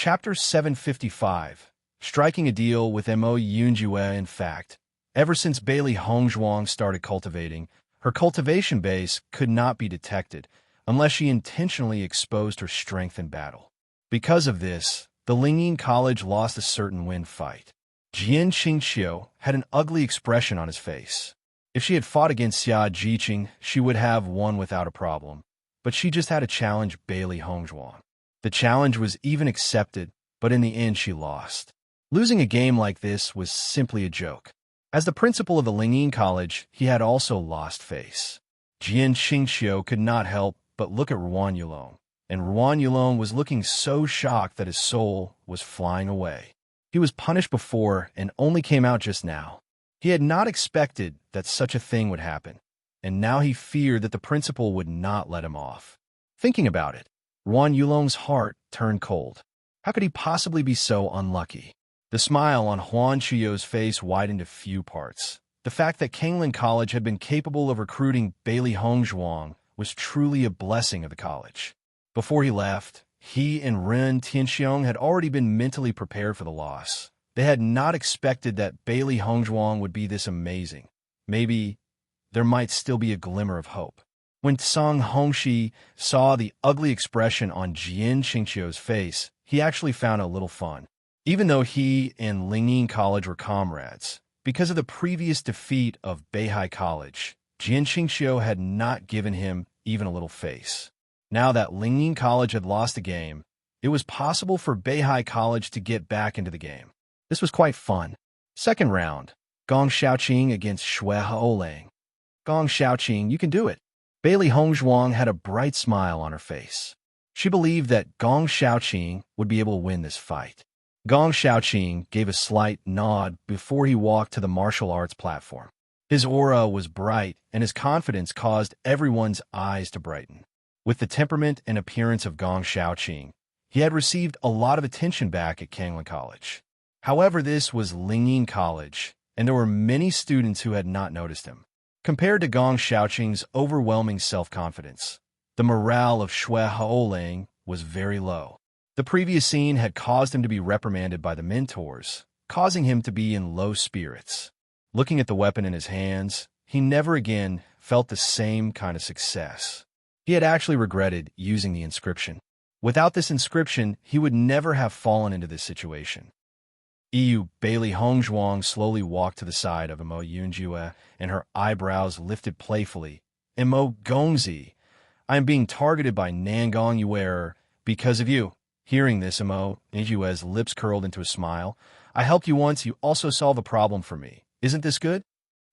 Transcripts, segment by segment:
Chapter 755. Striking a deal with Mo Yunjue. In fact, ever since Bailey Hongzhuang started cultivating, her cultivation base could not be detected unless she intentionally exposed her strength in battle. Because of this, the Lingyin College lost a certain win fight. Jian Qingxiu had an ugly expression on his face. If she had fought against Xia Jiqing, she would have won without a problem, but she just had to challenge Bailey Hongzhuang. The challenge was even accepted, but in the end she lost. Losing a game like this was simply a joke. As the principal of the Lingyin College, he had also lost face. Jian Qingxiu could not help but look at Ruan Yulong, and Ruan Yulong was looking so shocked that his soul was flying away. He was punished before and only came out just now. He had not expected that such a thing would happen, and now he feared that the principal would not let him off. Thinking about it, Ruan Yulong's heart turned cold. How could he possibly be so unlucky? The smile on Huan Chuyo's face widened a few parts. The fact that Kanglin College had been capable of recruiting Bailey Hongzhuang was truly a blessing of the college. Before he left, he and Ren Tianxiong had already been mentally prepared for the loss. They had not expected that Bailey Hongzhuang would be this amazing. Maybe there might still be a glimmer of hope. When Song Hongxi saw the ugly expression on Jian Qingxiu's face, he actually found it a little fun. Even though he and Lingyin College were comrades, because of the previous defeat of Beihai College, Jian Qingxiu had not given him even a little face. Now that Lingyin College had lost the game, it was possible for Beihai College to get back into the game. This was quite fun. Second round, Gong Xiaoqing against Xue Haolang. Gong Xiaoqing, you can do it. Bailey Hongzhuang had a bright smile on her face. She believed that Gong Xiaoqing would be able to win this fight. Gong Xiaoqing gave a slight nod before he walked to the martial arts platform. His aura was bright, and his confidence caused everyone's eyes to brighten. With the temperament and appearance of Gong Xiaoqing, he had received a lot of attention back at Kanglin College. However, this was Lingyin College, and there were many students who had not noticed him. Compared to Gong Xiaoqing's overwhelming self-confidence, the morale of Xue Haolang was very low. The previous scene had caused him to be reprimanded by the mentors, causing him to be in low spirits. Looking at the weapon in his hands, he never again felt the same kind of success. He had actually regretted using the inscription. Without this inscription, he would never have fallen into this situation. Bailey Hongzhuang slowly walked to the side of Mo Yunjue, and her eyebrows lifted playfully. Mo Gongzi, I am being targeted by Nangong Yuer because of you. Hearing this, Mo Yunjue's lips curled into a smile. I helped you once, you also solve a problem for me. Isn't this good?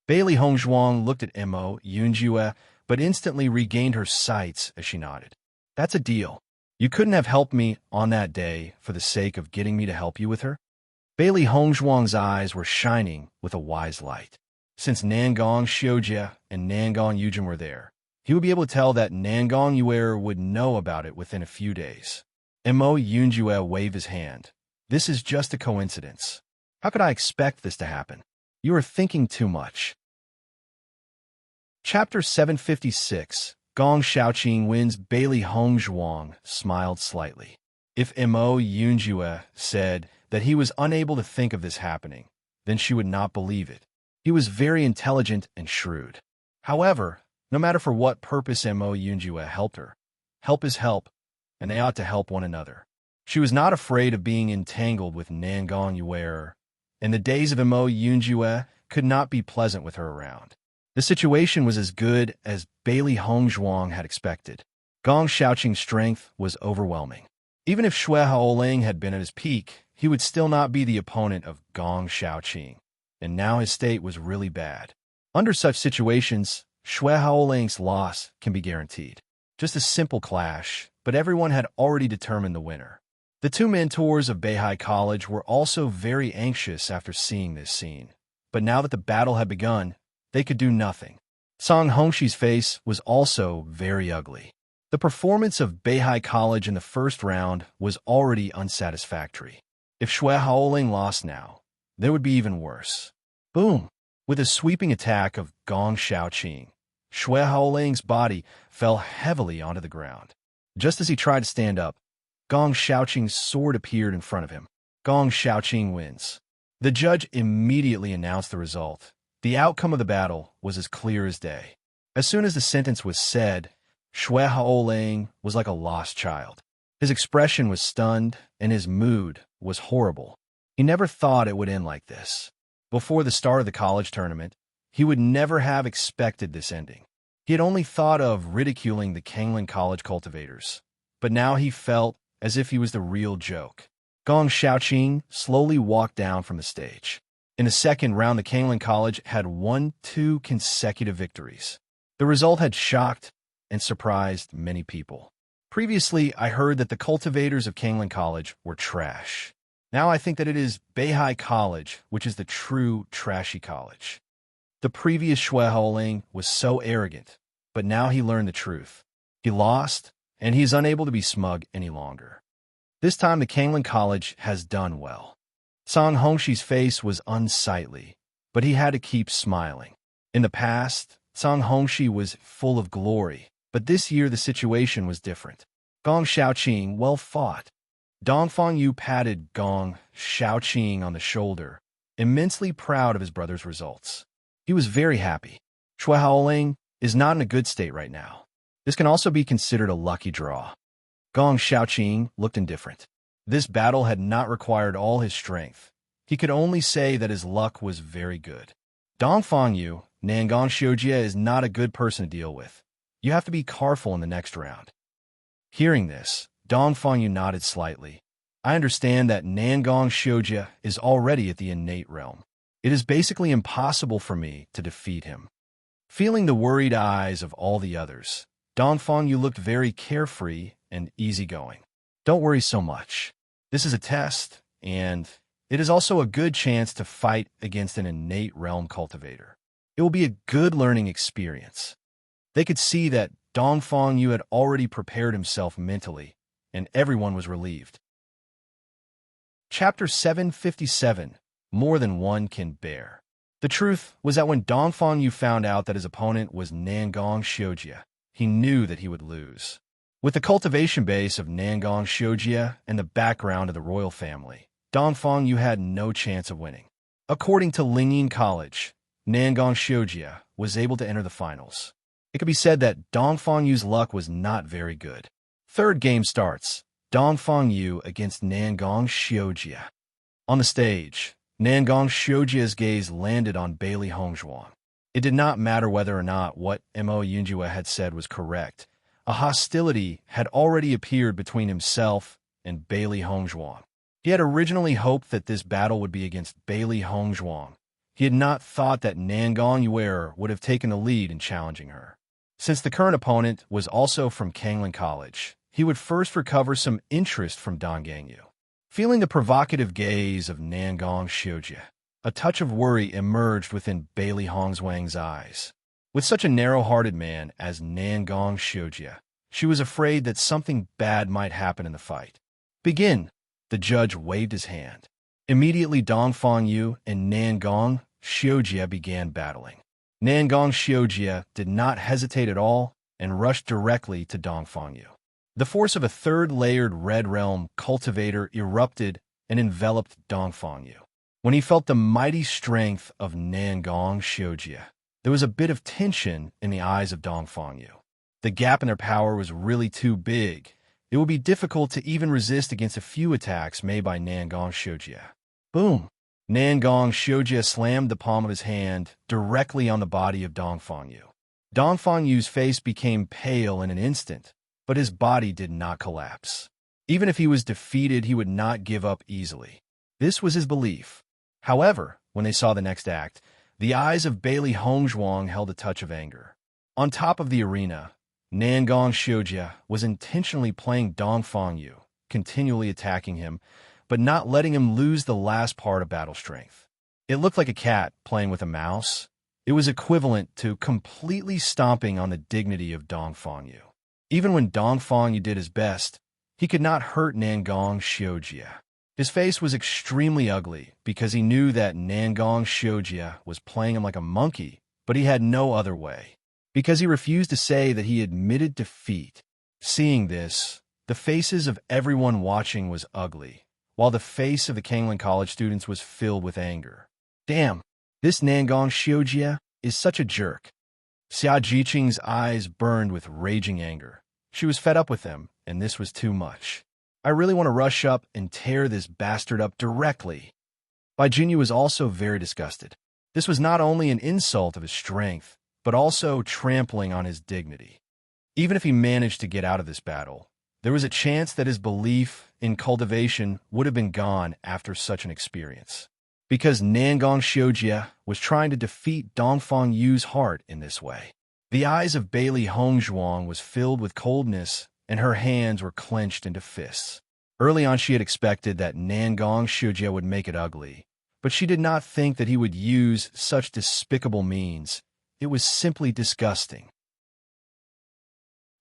Bailey Hongzhuang looked at Mo Yunjue, but instantly regained her sights as she nodded. That's a deal. You couldn't have helped me on that day for the sake of getting me to help you with her? Bailey Hongzhuang's eyes were shining with a wise light. Since Nangong Xiujie and Nangong Yujin were there, he would be able to tell that Nangong Yuer would know about it within a few days. Mo Yunjue waved his hand. This is just a coincidence. How could I expect this to happen? You are thinking too much. Chapter 756. Gong Xiaoqing wins. Bailey Hongzhuang smiled slightly. If Mo Yunjue said that he was unable to think of this happening, then she would not believe it. He was very intelligent and shrewd. However, no matter for what purpose Mo Yunjue helped her, help is help, and they ought to help one another. She was not afraid of being entangled with Nangong Yuer, and the days of Mo Yunjue could not be pleasant with her around. The situation was as good as Bailey Hongzhuang had expected. Gong Xiaoqing's strength was overwhelming. Even if Xue Haolang had been at his peak, he would still not be the opponent of Gong Xiaoqing, and now his state was really bad. Under such situations, Xue Haolang's loss can be guaranteed. Just a simple clash, but everyone had already determined the winner. The two mentors of Beihai College were also very anxious after seeing this scene, but now that the battle had begun, they could do nothing. Song Hongxi's face was also very ugly. The performance of Beihai College in the first round was already unsatisfactory. If Xue Haolang lost now, there would be even worse. Boom! With a sweeping attack of Gong Xiaoqing, Xue Haolang's body fell heavily onto the ground. Just as he tried to stand up, Gong Xiaoqing's sword appeared in front of him. Gong Xiaoqing wins. The judge immediately announced the result. The outcome of the battle was as clear as day. As soon as the sentence was said, Shui Haoling was like a lost child. His expression was stunned, and his mood was horrible. He never thought it would end like this. Before the start of the college tournament, he would never have expected this ending. He had only thought of ridiculing the Kangling College cultivators, but now he felt as if he was the real joke. Gong Xiaoqing slowly walked down from the stage. In the second round, the Kangling College had won 2 consecutive victories. The result had shocked and surprised many people. Previously, I heard that the cultivators of Kangling College were trash. Now I think that it is Beihai College, which is the true trashy college. The previous Shui Haoling was so arrogant, but now he learned the truth. He lost, and he is unable to be smug any longer. This time the Kangling College has done well. Song Hongshi's face was unsightly, but he had to keep smiling. In the past, Song Hongshi was full of glory, but this year the situation was different. Gong Xiaoqing well fought. Dongfang Yu patted Gong Xiaoqing on the shoulder, immensely proud of his brother's results. He was very happy. Shui Haoling is not in a good state right now. This can also be considered a lucky draw. Gong Xiaoqing looked indifferent. This battle had not required all his strength. He could only say that his luck was very good. Dongfang Yu, Nangong Xiujie is not a good person to deal with. You have to be careful in the next round. Hearing this, Dongfang Yu nodded slightly. I understand that Nangong Xiujie is already at the innate realm. It is basically impossible for me to defeat him. Feeling the worried eyes of all the others, Dongfang Yu looked very carefree and easygoing. Don't worry so much. This is a test, and it is also a good chance to fight against an innate realm cultivator. It will be a good learning experience. They could see that Dongfang Yu had already prepared himself mentally, and everyone was relieved. Chapter 757, More Than One Can Bear. The truth was that when Dongfang Yu found out that his opponent was Nangong Xiujie, he knew that he would lose. With the cultivation base of Nangong Xiujie and the background of the royal family, Dongfang Yu had no chance of winning. According to Lingyin College, Nangong Xiujie was able to enter the finals. It could be said that Dongfang Yu's luck was not very good. Third game starts, Dongfang Yu against Nangong Xiujie. On the stage, Nangong Xiujie's gaze landed on Bailey Hongzhuang. It did not matter whether or not what Mo Yunjue had said was correct. A hostility had already appeared between himself and Bailey Hongzhuang. He had originally hoped that this battle would be against Bailey Hongzhuang. He had not thought that Nangong Yuer would have taken the lead in challenging her. Since the current opponent was also from Kangling College, he would first recover some interest from Donggang Yu. Feeling the provocative gaze of Nangong Xiujie, a touch of worry emerged within Bailey Hongzhuang's eyes. With such a narrow-hearted man as Nangong Xiujie, she was afraid that something bad might happen in the fight. Begin, the judge waved his hand. Immediately Dongfang Yu and Nangong Xiujie began battling. Nangong Xiujie did not hesitate at all and rushed directly to Dongfang Yu. The force of a third-layered Red Realm cultivator erupted and enveloped Dongfang Yu. When he felt the mighty strength of Nangong Xiujie, there was a bit of tension in the eyes of Dongfang Yu. The gap in their power was really too big. It would be difficult to even resist against a few attacks made by Nangong Xiujie. Boom! Nangong Xiujie slammed the palm of his hand directly on the body of Dongfang Yu. Dongfang Yu's face became pale in an instant, but his body did not collapse. Even if he was defeated, he would not give up easily. This was his belief. However, when they saw the next act, the eyes of Bailey Hongzhuang held a touch of anger. On top of the arena, Nangong Xiujie was intentionally playing Dongfang Yu, continually attacking him, but not letting him lose the last part of battle strength. It looked like a cat playing with a mouse. It was equivalent to completely stomping on the dignity of Dongfang Yu. Even when Dongfang Yu did his best, he could not hurt Nangong Xiujie. His face was extremely ugly because he knew that Nangong Xiujie was playing him like a monkey, but he had no other way. Because he refused to say that he admitted defeat. Seeing this, The faces of everyone watching was ugly, while the face of the Kangling College students was filled with anger. Damn, this Nangong Xiujia is such a jerk. Xia Jiqing's eyes burned with raging anger. She was fed up with them, and this was too much. I really want to rush up and tear this bastard up directly. Bai Jinyu was also very disgusted. This was not only an insult of his strength, but also trampling on his dignity. Even if he managed to get out of this battle, there was a chance that his belief in cultivation would have been gone after such an experience. Because Nangong Xiujia was trying to defeat Dongfang Yu's heart in this way. The eyes of Bailey Hongzhuang was filled with coldness, and her hands were clenched into fists. Early on she had expected that Nangong Xiujia would make it ugly, but she did not think that he would use such despicable means. It was simply disgusting.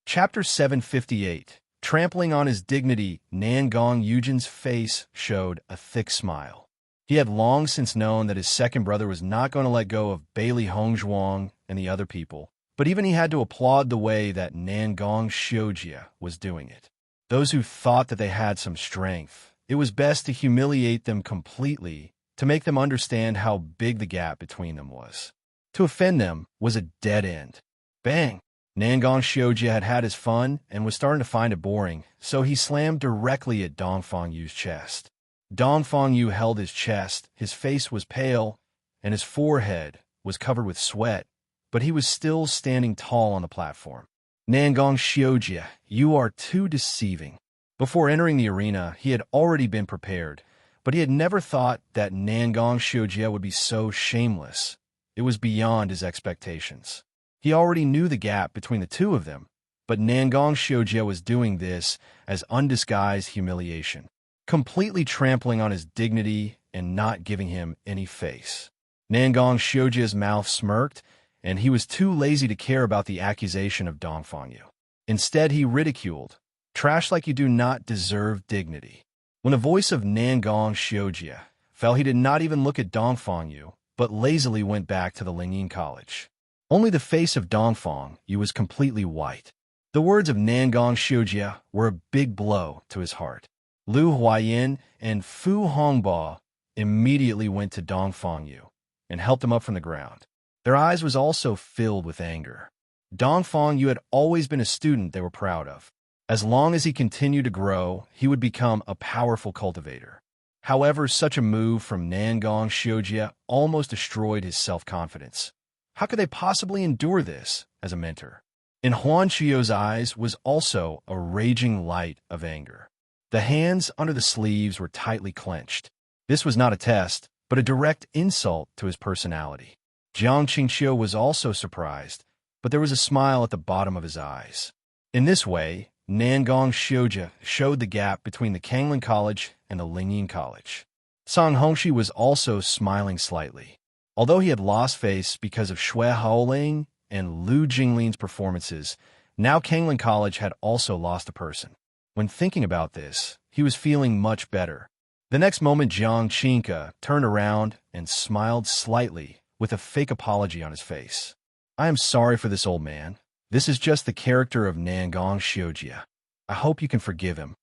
Chapter 758. Trampling on his dignity, Nangong Yujin's face showed a thick smile. He had long since known that his second brother was not going to let go of Bailey Hongzhuang and the other people, but even he had to applaud the way that Nangong Xiujia was doing it. Those who thought that they had some strength, it was best to humiliate them completely to make them understand how big the gap between them was. To offend them was a dead end. Bang! Nangong Xiujia had had his fun and was starting to find it boring, so he slammed directly at Dongfang Yu's chest. Dongfang Yu held his chest, his face was pale, and his forehead was covered with sweat, but he was still standing tall on the platform. Nangong Xiujia, you are too deceiving. Before entering the arena, he had already been prepared, but he had never thought that Nangong Xiujia would be so shameless. It was beyond his expectations. He already knew the gap between the two of them, but Nangong Xiujia was doing this as undisguised humiliation, completely trampling on his dignity and not giving him any face. Nangong Xiujia's mouth smirked, and he was too lazy to care about the accusation of Dongfang Yu. Instead, he ridiculed, "Trash like you do not deserve dignity." When the voice of Nangong Xiujia fell, he did not even look at Dongfang Yu, but lazily went back to the Lingyin College. Only the face of Dongfang Yu was completely white. The words of Nangong Xiujia were a big blow to his heart. Lu Huayin and Fu Hongbo immediately went to Dongfang Yu and helped him up from the ground. Their eyes was also filled with anger. Dongfang Yu had always been a student they were proud of. As long as he continued to grow, he would become a powerful cultivator. However, such a move from Nangong Xiujia almost destroyed his self-confidence. How could they possibly endure this as a mentor? In Huan Chuyo's eyes was also a raging light of anger. The hands under the sleeves were tightly clenched. This was not a test, but a direct insult to his personality. Jiang Qingqiu was also surprised, but there was a smile at the bottom of his eyes. In this way, Nangong Xiujia showed the gap between the Kangling College and the Lingyin College. Song Hongxi was also smiling slightly. Although he had lost face because of Xue Haoling and Lu Jinglin's performances, now Kangling College had also lost a person. When thinking about this, he was feeling much better. The next moment, Jiang Qingke turned around and smiled slightly with a fake apology on his face. "I am sorry for this old man. This is just the character of Nangong Xiujia. I hope you can forgive him.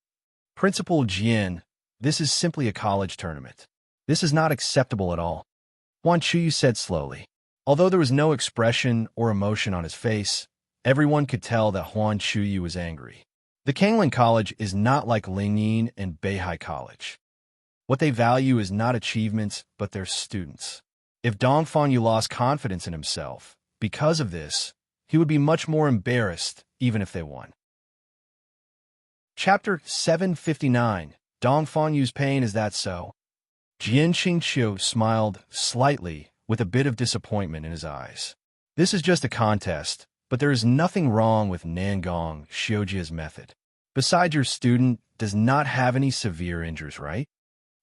Principal Jian, this is simply a college tournament. This is not acceptable at all," Huan Chuyu said slowly. Although there was no expression or emotion on his face, everyone could tell that Huan Chuyu was angry. The Kangling College is not like Lingyin and Beihai College. What they value is not achievements, but their students. If Dongfang Yu lost confidence in himself because of this, he would be much more embarrassed even if they won. Chapter 759. Dongfang Yu's pain, is that so? Jian Qingqiu smiled slightly with a bit of disappointment in his eyes. This is just a contest, but there is nothing wrong with Nangong Xiujia's method. Besides, your student does not have any severe injuries, right?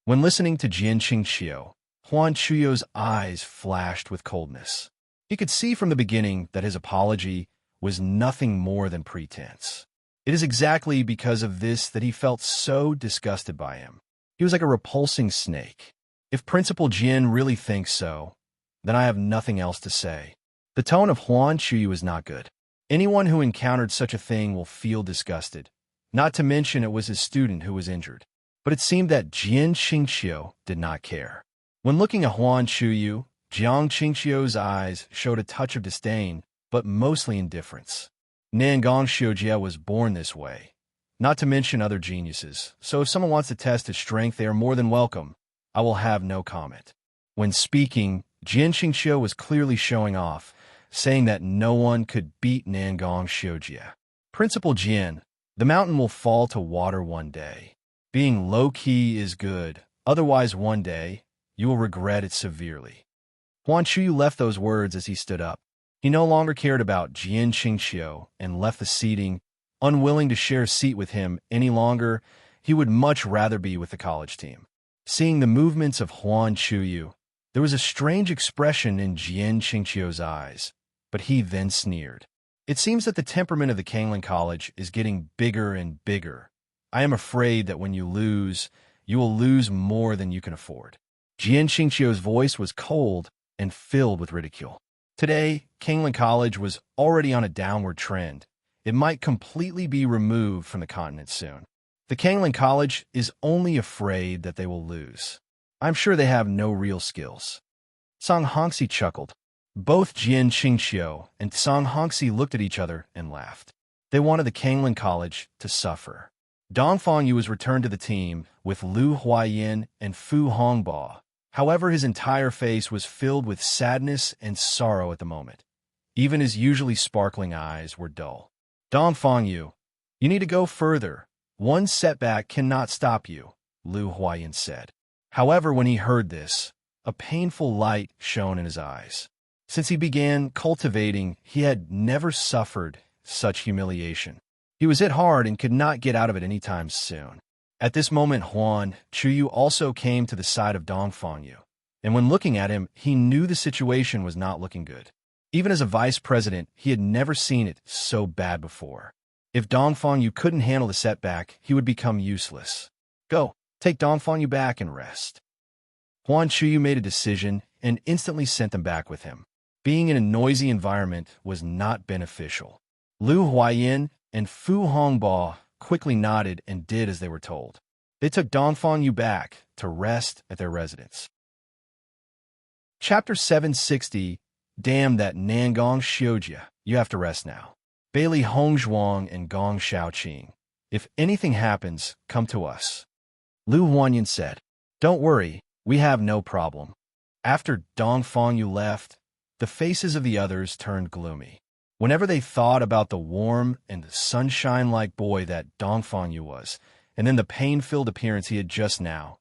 When listening to Jian Qingqiu, Huan Chuyo's eyes flashed with coldness. He could see from the beginning that his apology was nothing more than pretense. It is exactly because of this that he felt so disgusted by him. He was like a repulsing snake. If Principal Jian really thinks so, then I have nothing else to say. The tone of Huan Chuyu is not good. Anyone who encountered such a thing will feel disgusted, Not to mention it was his student who was injured. But it seemed that Jian Qingqiu did not care. When looking at Huan Chuyu, Jiang Qingqiu's eyes showed a touch of disdain, but mostly indifference. Nangong Xiujie was born this way. Not to mention other geniuses, so if someone wants to test his strength, they are more than welcome. I will have no comment. When speaking, Jian Qingqiu was clearly showing off, saying that no one could beat Nangong Xiujie. Principal Jian, the mountain will fall to water one day. Being low-key is good, otherwise one day, you will regret it severely. Huan Chuyu left those words as he stood up. He no longer cared about Jian Qingqiu and left the seating, unwilling to share a seat with him any longer. He would much rather be with the college team. Seeing the movements of Huan Chuyu, there was a strange expression in Jian Qingqiu's eyes, but he then sneered. It seems that the temperament of the Kangling College is getting bigger and bigger. I am afraid that when you lose, you will lose more than you can afford. Jian Qingqiu's voice was cold and filled with ridicule. Today, Kangling College was already on a downward trend. It might completely be removed from the continent soon. The Kangling College is only afraid that they will lose. I'm sure they have no real skills. Song Hongxi chuckled. Both Jian Qingqiu and Song Hongxi looked at each other and laughed. They wanted the Kangling College to suffer. Dong Fangyu was returned to the team with Lu Huayin and Fu Hongbo. However, his entire face was filled with sadness and sorrow at the moment. Even his usually sparkling eyes were dull. Dong Fangyu, you need to go further. One setback cannot stop you, Lu Huayin said. However, when he heard this, a painful light shone in his eyes. Since he began cultivating, he had never suffered such humiliation. He was hit hard and could not get out of it anytime soon. At this moment, Huan Chuyu also came to the side of Dong Fangyu, and when looking at him, he knew the situation was not looking good. Even as a vice president, he had never seen it so bad before. If Dong Fangyu couldn't handle the setback, he would become useless. Go, take Dong Fangyu back and rest. Huan Chuyu made a decision and instantly sent them back with him. Being in a noisy environment was not beneficial. Lu Huayin and Fu Hongbo quickly nodded and did as they were told. They took Dong Fangyu back to rest at their residence. Chapter 760, Damn that Nangong Xiujie, you have to rest now. Bailey Hongzhuang and Gong Shaoqing. If anything happens, come to us. Lu Huanyin said. Don't worry, we have no problem. After Dong Fangyu left, the faces of the others turned gloomy. Whenever they thought about the warm and sunshine-like boy that Dong Fangyu was, and then the pain-filled appearance he had just now,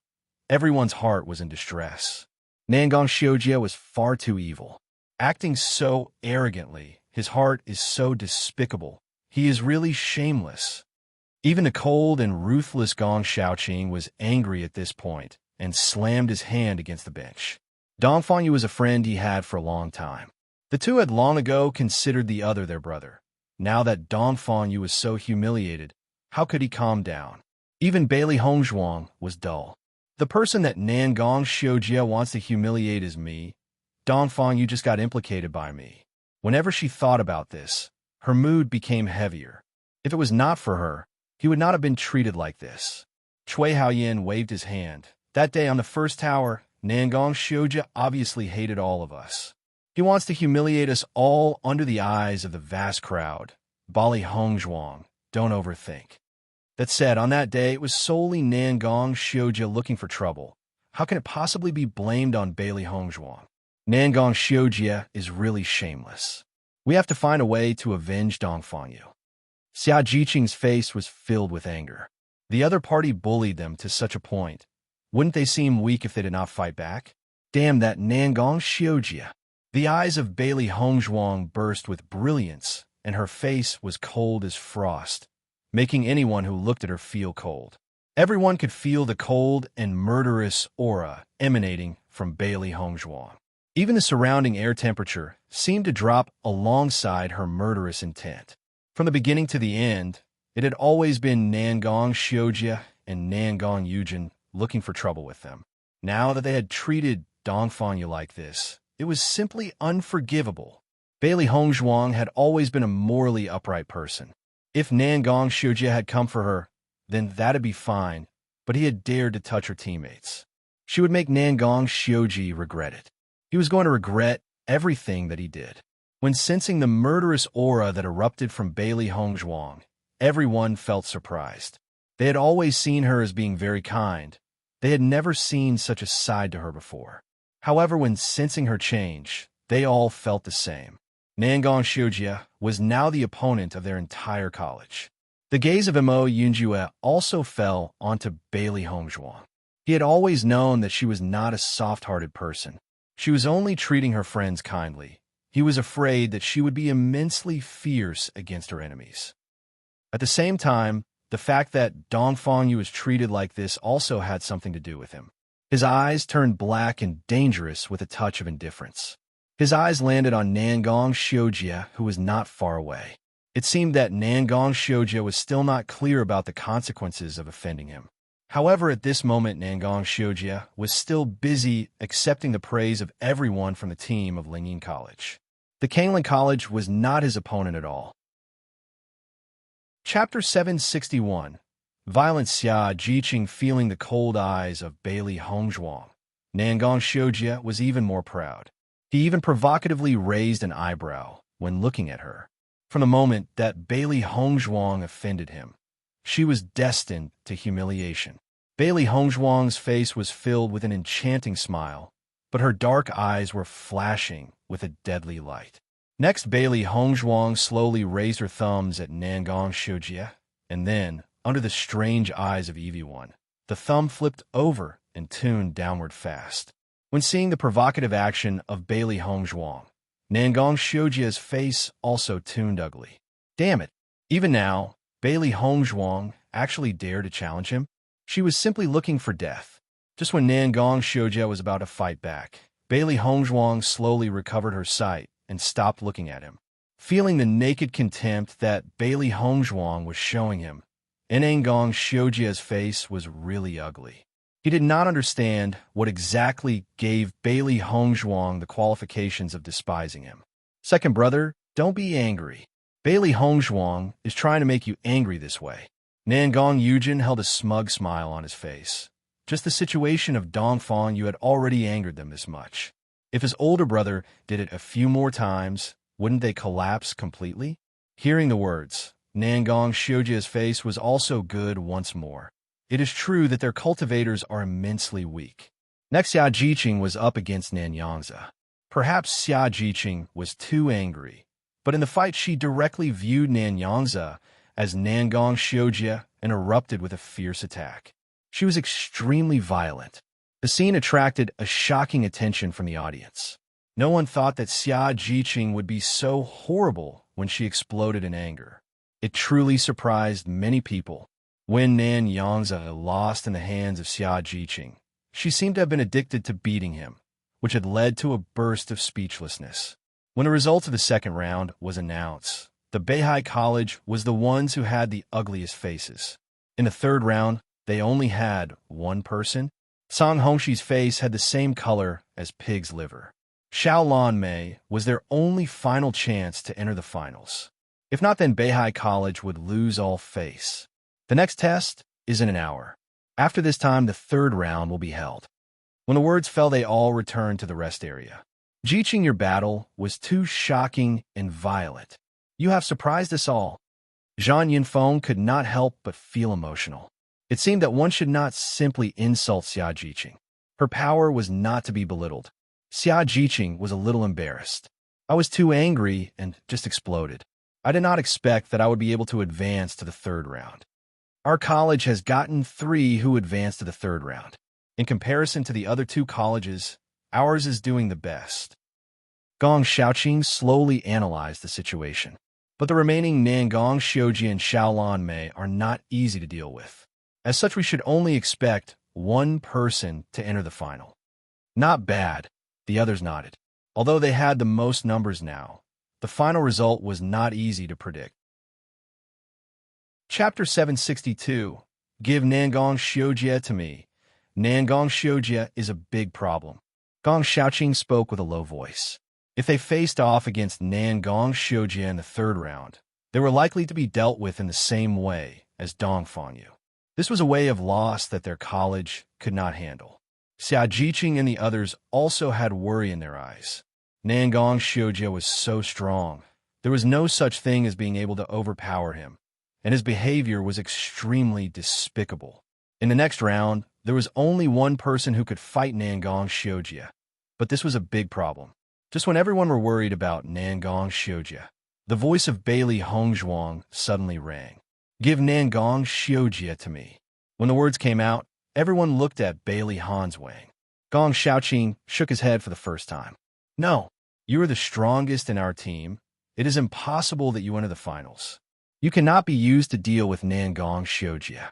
everyone's heart was in distress. Nangong Xiujie was far too evil. Acting so arrogantly, his heart is so despicable. He is really shameless. Even the cold and ruthless Gong Shaoqing was angry at this point and slammed his hand against the bench. Dong Fangyu was a friend he had for a long time. The two had long ago considered the other their brother. Now that Dong Fangyu was so humiliated, how could he calm down? Even Bailey Hongzhuang was dull. The person that Nangong Xiujie wants to humiliate is me. Dong Fangyu just got implicated by me. Whenever she thought about this, her mood became heavier. If it was not for her, he would not have been treated like this. Cui Haoyin waved his hand. That day on the first tower, Nangong Xiujie obviously hated all of us. He wants to humiliate us all under the eyes of the vast crowd. Bali Hongzhuang, don't overthink. That said, on that day, it was solely Nangong Xiujie looking for trouble. How can it possibly be blamed on Bailey Hongzhuang? Nangong Xiujie is really shameless. We have to find a way to avenge Dong Fangyu. Xia Jiqing's face was filled with anger. The other party bullied them to such a point. Wouldn't they seem weak if they did not fight back? Damn that Nangong Xiujie. The eyes of Bailey Hongzhuang burst with brilliance, and her face was cold as frost, making anyone who looked at her feel cold. Everyone could feel the cold and murderous aura emanating from Bailey Hongzhuang. Even the surrounding air temperature seemed to drop alongside her murderous intent. From the beginning to the end, it had always been Nangong Xiujie and Nangong Yujin looking for trouble with them. Now that they had treated Dong Fangyu like this, it was simply unforgivable. Bailey Hongzhuang had always been a morally upright person. If Nangong Xiujie had come for her, then that'd be fine, but he had dared to touch her teammates. She would make Nangong Xiujie regret it. He was going to regret everything that he did. When sensing the murderous aura that erupted from Bailey Hongzhuang, everyone felt surprised. They had always seen her as being very kind. They had never seen such a side to her before. However, when sensing her change, they all felt the same. Nangong Xiujie was now the opponent of their entire college. The gaze of Mo Yunjue also fell onto Bailey Hongzhuang. He had always known that she was not a soft-hearted person. She was only treating her friends kindly. He was afraid that she would be immensely fierce against her enemies. At the same time, the fact that Dong Fangyu was treated like this also had something to do with him. His eyes turned black and dangerous with a touch of indifference. His eyes landed on Nangong Xiujie, who was not far away. It seemed that Nangong Xiujie was still not clear about the consequences of offending him. However, at this moment, Nangong Xiujie was still busy accepting the praise of everyone from the team of Lingyin College. The Kangling College was not his opponent at all. Chapter 761. Violent Xia Jiqing feeling the cold eyes of Bailey Hongzhuang. Nangong Xiujie was even more proud. He even provocatively raised an eyebrow when looking at her. From the moment that Bailey Hongzhuang offended him, she was destined to humiliation. Bailey Hongzhuang's face was filled with an enchanting smile, but her dark eyes were flashing with a deadly light. Next, Bailey Hongzhuang slowly raised her thumbs at Nangong Xiujie, and then, under the strange eyes of EV1, the thumb flipped over and tuned downward fast. When seeing the provocative action of Bailey Hongzhuang, Nangong Xiujie's face also tuned ugly. Damn it! Even now, Bailey Hongzhuang actually dared to challenge him? She was simply looking for death. Just when Nangong Xiujie was about to fight back, Bailey Hongzhuang slowly recovered her sight and stopped looking at him. Feeling the naked contempt that Bailey Hongzhuang was showing him, Nangong Xiujie's face was really ugly. He did not understand what exactly gave Bailey Hongzhuang the qualifications of despising him. Second brother, don't be angry. Bailey Hongzhuang is trying to make you angry this way. Nangong Yujin held a smug smile on his face. Just the situation of Dong Fangyu had already angered them this much. If his older brother did it a few more times, wouldn't they collapse completely? Hearing the words, Nangong Xiujie's face was also good once more. It is true that their cultivators are immensely weak. Next, Xia Jiqing was up against Nanyangza. Perhaps Xia Jiqing was too angry, but in the fight she directly viewed Nanyangza as Nangong Xiujie and erupted with a fierce attack. She was extremely violent. The scene attracted a shocking attention from the audience. No one thought that Xia Jiqing would be so horrible when she exploded in anger. It truly surprised many people. When Nanyangza lost in the hands of Xia Jiqing, she seemed to have been addicted to beating him, which had led to a burst of speechlessness. When the result of the second round was announced, the Beihai College was the ones who had the ugliest faces. In the third round, they only had one person. Song Hongshi's face had the same color as pig's liver. Xiaolan Mei was their only final chance to enter the finals. If not, then Beihai College would lose all face. The next test is in an hour. After this time, the third round will be held. When the words fell, they all returned to the rest area. Jiqing, your battle was too shocking and violent. You have surprised us all. Zhang Yinfeng could not help but feel emotional. It seemed that one should not simply insult Xia Jiqing. Her power was not to be belittled. Xia Jiqing was a little embarrassed. I was too angry and just exploded. I did not expect that I would be able to advance to the third round. Our college has gotten 3 who advanced to the third round. In comparison to the other 2 colleges, ours is doing the best. Gong Xiaoqing slowly analyzed the situation. But the remaining Nangong Xiujie and Xiaolan Mei are not easy to deal with. As such, we should only expect one person to enter the final. Not bad, the others nodded. Although they had the most numbers now, the final result was not easy to predict. Chapter 762. Give Nangong Xiujie to me. Nangong Xiujie is a big problem. Gong Xiaoqing spoke with a low voice. If they faced off against Nangong Xiujie in the third round, They were likely to be dealt with in the same way as Dongfangyu. This was a way of loss that their college could not handle. Xiaojiqing and the others also had worry in their eyes. Nangong Xiujie was so strong. There was no such thing as being able to overpower him, and his behavior was extremely despicable. In the next round, there was only one person who could fight Nangong Xiujie, but this was a big problem. Just when everyone were worried about Nangong Xiujie, the voice of Bailey Hongzhuang suddenly rang. "Give Nangong Xiujie to me." When the words came out, everyone looked at Bailey Hanswang. Gong Xiaoqing shook his head for the first time. "No, you are the strongest in our team. It is impossible that you enter the finals. You cannot be used to deal with Nangong Xiujie."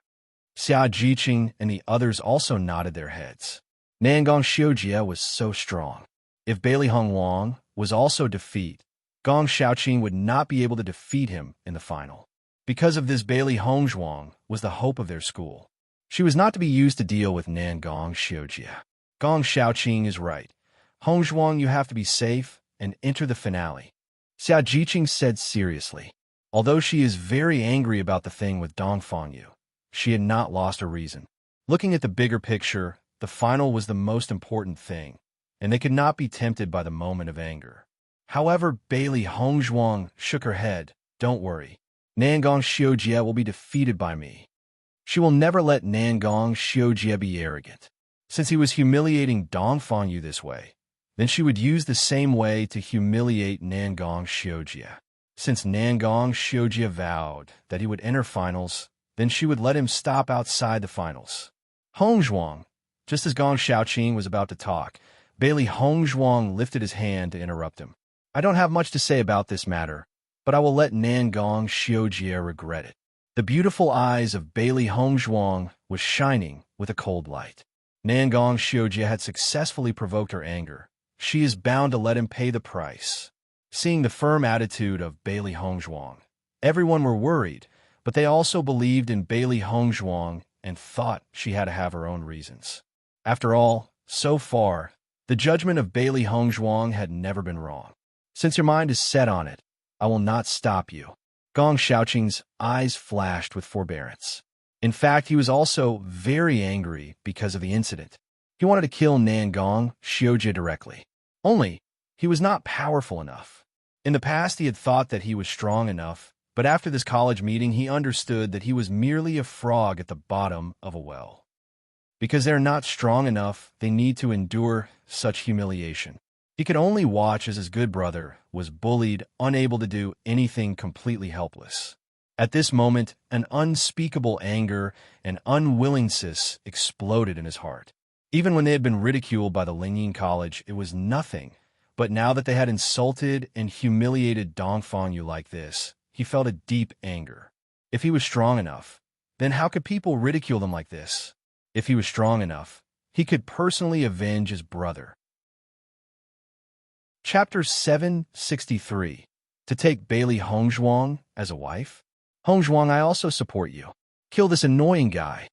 Xiao Jiqing and the others also nodded their heads. Nangong Xiujie was so strong. If Bailey Hongwang was also defeated, Gong Xiaoqing would not be able to defeat him in the final. Because of this, Bailey Hongzhuang was the hope of their school. She was not to be used to deal with Nangong Xiujie. Gong Xiaoqing is right. Hongzhuang, you have to be safe and enter the finale. Xiao Jiqing said seriously. Although she is very angry about the thing with Dongfangyu, she had not lost her reason. Looking at the bigger picture, the final was the most important thing, and they could not be tempted by the moment of anger. However, Bailey Hongzhuang shook her head. "Don't worry. Nangong Xiujie will be defeated by me. She will never let Nangong Xiujie be arrogant. Since he was humiliating Dongfangyu this way, then she would use the same way to humiliate Nangong Xiujie. Since Nangong Xiujie vowed that he would enter finals, then she would let him stop outside the finals." Hongzhuang, just as Gong Xiaoqing was about to talk, Bailey Hongzhuang lifted his hand to interrupt him. "I don't have much to say about this matter, but I will let Nangong Xiujie regret it." The beautiful eyes of Bailey Hongzhuang was shining with a cold light. Nangong Xiujie had successfully provoked her anger. She is bound to let him pay the price. Seeing the firm attitude of Bailey Hongzhuang, everyone were worried, but they also believed in Bailey Hongzhuang and thought she had to have her own reasons. After all, so far, the judgment of Bailey Hongzhuang had never been wrong. "Since your mind is set on it, I will not stop you." Gong Xiaoqing's eyes flashed with forbearance. In fact, he was also very angry because of the incident. He wanted to kill Nangong Xiujie directly. Only, he was not powerful enough. In the past, he had thought that he was strong enough, but after this college meeting, he understood that he was merely a frog at the bottom of a well. Because they're not strong enough, they need to endure such humiliation. He could only watch as his good brother was bullied, unable to do anything, completely helpless. At this moment, an unspeakable anger and unwillingness exploded in his heart. Even when they had been ridiculed by the Lingyin College, it was nothing. But now that they had insulted and humiliated Dongfangyu like this, he felt a deep anger. If he was strong enough, then how could people ridicule them like this? If he was strong enough, he could personally avenge his brother. Chapter 763. To take Bailey Hongzhuang as a wife? "Hongzhuang, I also support you. Kill this annoying guy."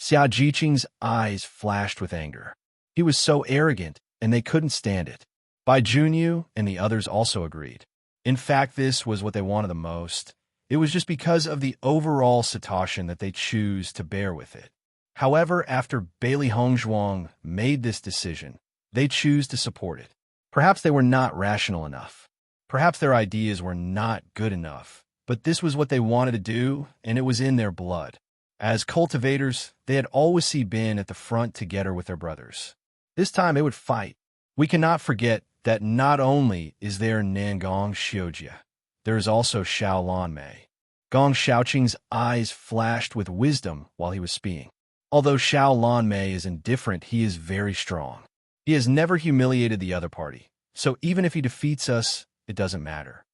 Xiao Jiqing's eyes flashed with anger. He was so arrogant, and they couldn't stand it. Bai Junyu and the others also agreed. In fact, this was what they wanted the most. It was just because of the overall situation that they choose to bear with it. However, after Bailey Hongzhuang made this decision, they choose to support it. Perhaps they were not rational enough. Perhaps their ideas were not good enough. But this was what they wanted to do, and it was in their blood. As cultivators, they had always been at the front together with their brothers. This time they would fight. We cannot forget that not only is there Nangong Xiujie, there is also Xiao Lanmei. Gong Xiaoqing's eyes flashed with wisdom while he was speaking. Although Xiao Lanmei is indifferent, he is very strong. He has never humiliated the other party, so even if he defeats us, it doesn't matter.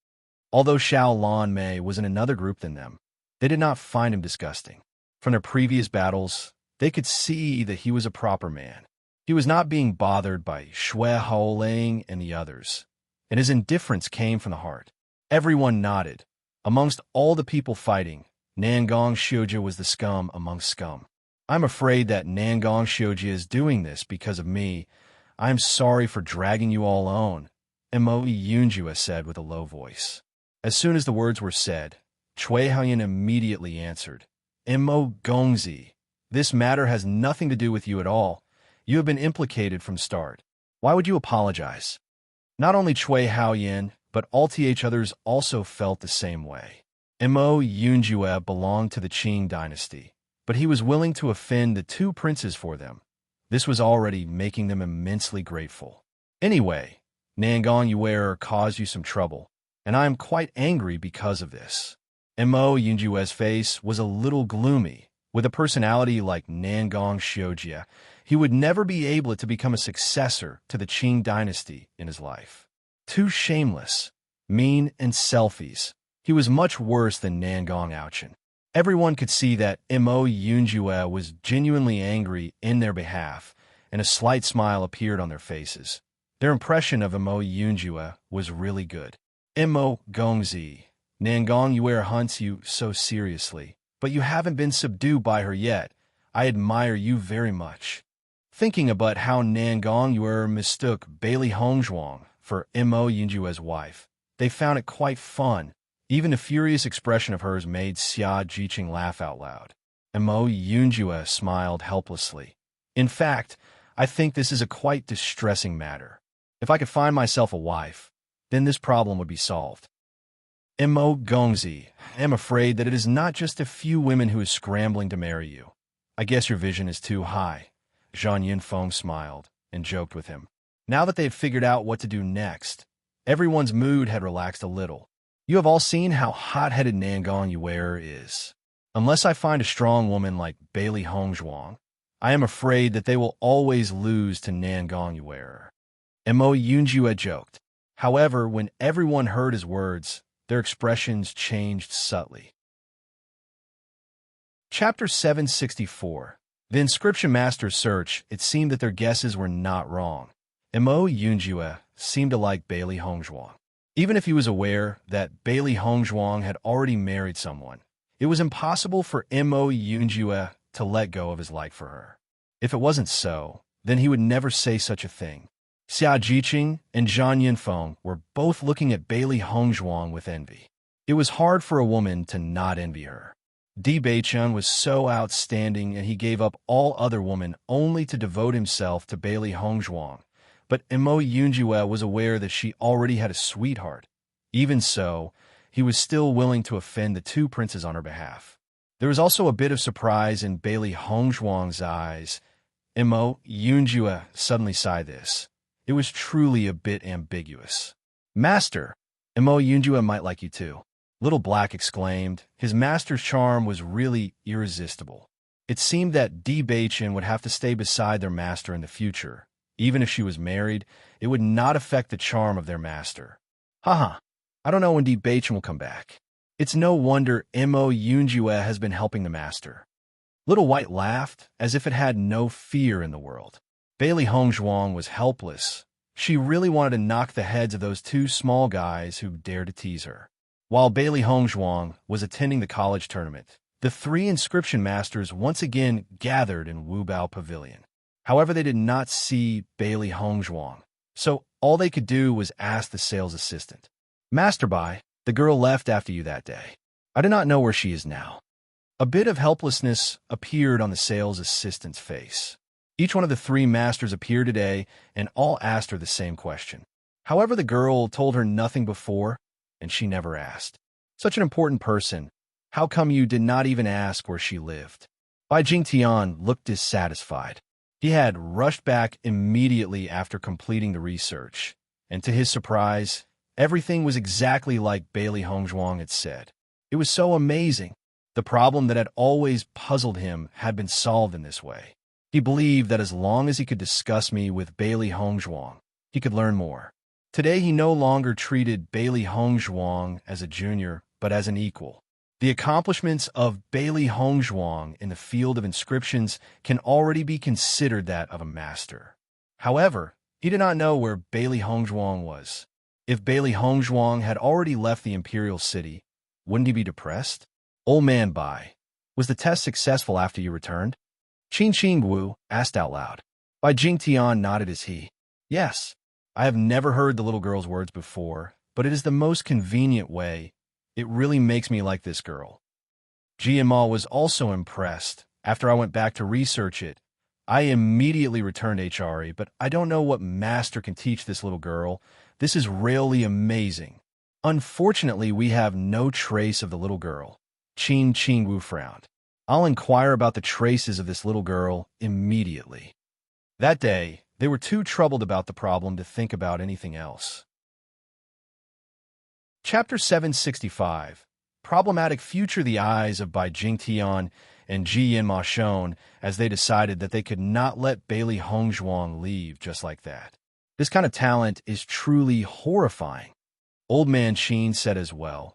Although Xiao Lanmei was in another group than them, they did not find him disgusting. From their previous battles, they could see that he was a proper man. He was not being bothered by Shui Haoling and the others, and his indifference came from the heart. Everyone nodded. Amongst all the people fighting, Nangong Xiujie was the scum amongst scum. "I'm afraid that Nangong Xiujie is doing this because of me. I'm sorry for dragging you all on," Mo Yunjue said with a low voice. As soon as the words were said, Chui Haoyan immediately answered. Mo Gongzi, this matter has nothing to do with you at all. You have been implicated from start. Why would you apologize? Not only Chui Haoyan, but all th others also felt the same way. Mo Yunjue belonged to the Qing dynasty, but he was willing to offend the two princes for them. This was already making them immensely grateful. Anyway, Nangong Yuer caused you some trouble, and I am quite angry because of this. Mo Yunjue's face was a little gloomy. With a personality like Nangong Xiujia, he would never be able to become a successor to the Qing dynasty in his life. Too shameless, mean, and selfies. He was much worse than Nangong Aochin. Everyone could see that Mo Yunjue was genuinely angry in their behalf, and a slight smile appeared on their faces. Their impression of Mo Yunjue was really good. Mo Gongzi, Nangong Yuer hunts you so seriously, but you haven't been subdued by her yet. I admire you very much. Thinking about how Nangong Yuer mistook Bailey Hongzhuang for Mo Yunjue's wife, they found it quite fun. Even the furious expression of hers made Xia Jiqing laugh out loud. Mo Yunjue smiled helplessly. In fact, I think this is a quite distressing matter. If I could find myself a wife, then this problem would be solved. Mo Gongzi, I am afraid that it is not just a few women who is scrambling to marry you. I guess your vision is too high. Zhang Yinfeng smiled and joked with him. Now that they had figured out what to do next, everyone's mood had relaxed a little. You have all seen how hot-headed Nangong Yuer is. Unless I find a strong woman like Bailey Hongzhuang, I am afraid that they will always lose to Nangong Yuer. Mo Yunjue joked. However, when everyone heard his words, their expressions changed subtly. Chapter 764. The Inscription Master's search, it seemed that their guesses were not wrong. Mo Yunjue seemed to like Bailey Hongzhuang. Even if he was aware that Bailey Hongzhuang had already married someone, it was impossible for Mo Yunjue to let go of his like for her. If it wasn't so, then he would never say such a thing. Xia Jiqing and Zhang Yinfeng were both looking at Bailey Hongzhuang with envy. It was hard for a woman to not envy her. Bewitching was so outstanding, and he gave up all other women only to devote himself to Bailey Hongzhuang. But Mo Yunjue was aware that she already had a sweetheart. Even so, he was still willing to offend the two princes on her behalf. There was also a bit of surprise in Bailey Hongzhuang's eyes. Mo Yunjue suddenly sighed this. It was truly a bit ambiguous. Master, Mo Yunjue might like you too. Little Black exclaimed. His master's charm was really irresistible. It seemed that Bewitching would have to stay beside their master in the future. Even if she was married, it would not affect the charm of their master. Haha, I don't know when Bewitching will come back. It's no wonder Mo Yunjue has been helping the master. Little White laughed, as if it had no fear in the world. Bailey Hongzhuang was helpless. She really wanted to knock the heads of those two small guys who dared to tease her. While Bailey Hongzhuang was attending the college tournament, the three inscription masters once again gathered in Wubao Pavilion. However, they did not see Bailey Hongzhuang, so all they could do was ask the sales assistant. Master Bai, the girl left after you that day. I do not know where she is now. A bit of helplessness appeared on the sales assistant's face. Each one of the three masters appeared today, and all asked her the same question. However, the girl told her nothing before, and she never asked. Such an important person, how come you did not even ask where she lived? Bai Jingtian looked dissatisfied. He had rushed back immediately after completing the research, and to his surprise, everything was exactly like Bailey Hongzhuang had said. It was so amazing. The problem that had always puzzled him had been solved in this way. He believed that as long as he could discuss me with Bailey Hongzhuang, he could learn more. Today he no longer treated Bailey Hongzhuang as a junior, but as an equal. The accomplishments of Bailey Hongzhuang in the field of inscriptions can already be considered that of a master. However, he did not know where Bailey Hongzhuang was. If Bailey Hongzhuang had already left the imperial city, wouldn't he be depressed? Old man Bai, was the test successful after you returned? Qin Qingwu asked out loud. Bai Jingtian nodded as he. Yes, I have never heard the little girl's words before, but it is the most convenient way. It really makes me like this girl. GMA was also impressed. After I went back to research it, I immediately returned HRE, but I don't know what master can teach this little girl. This is really amazing. Unfortunately, we have no trace of the little girl. Qing Wu frowned. I'll inquire about the traces of this little girl immediately. That day, they were too troubled about the problem to think about anything else. Chapter 765. Problematic future. The eyes of Bai Jingtian and Ji Yanma shone as they decided that they could not let Bailey Hongzhuang leave just like that. This kind of talent is truly horrifying, Old Man Qin said as well,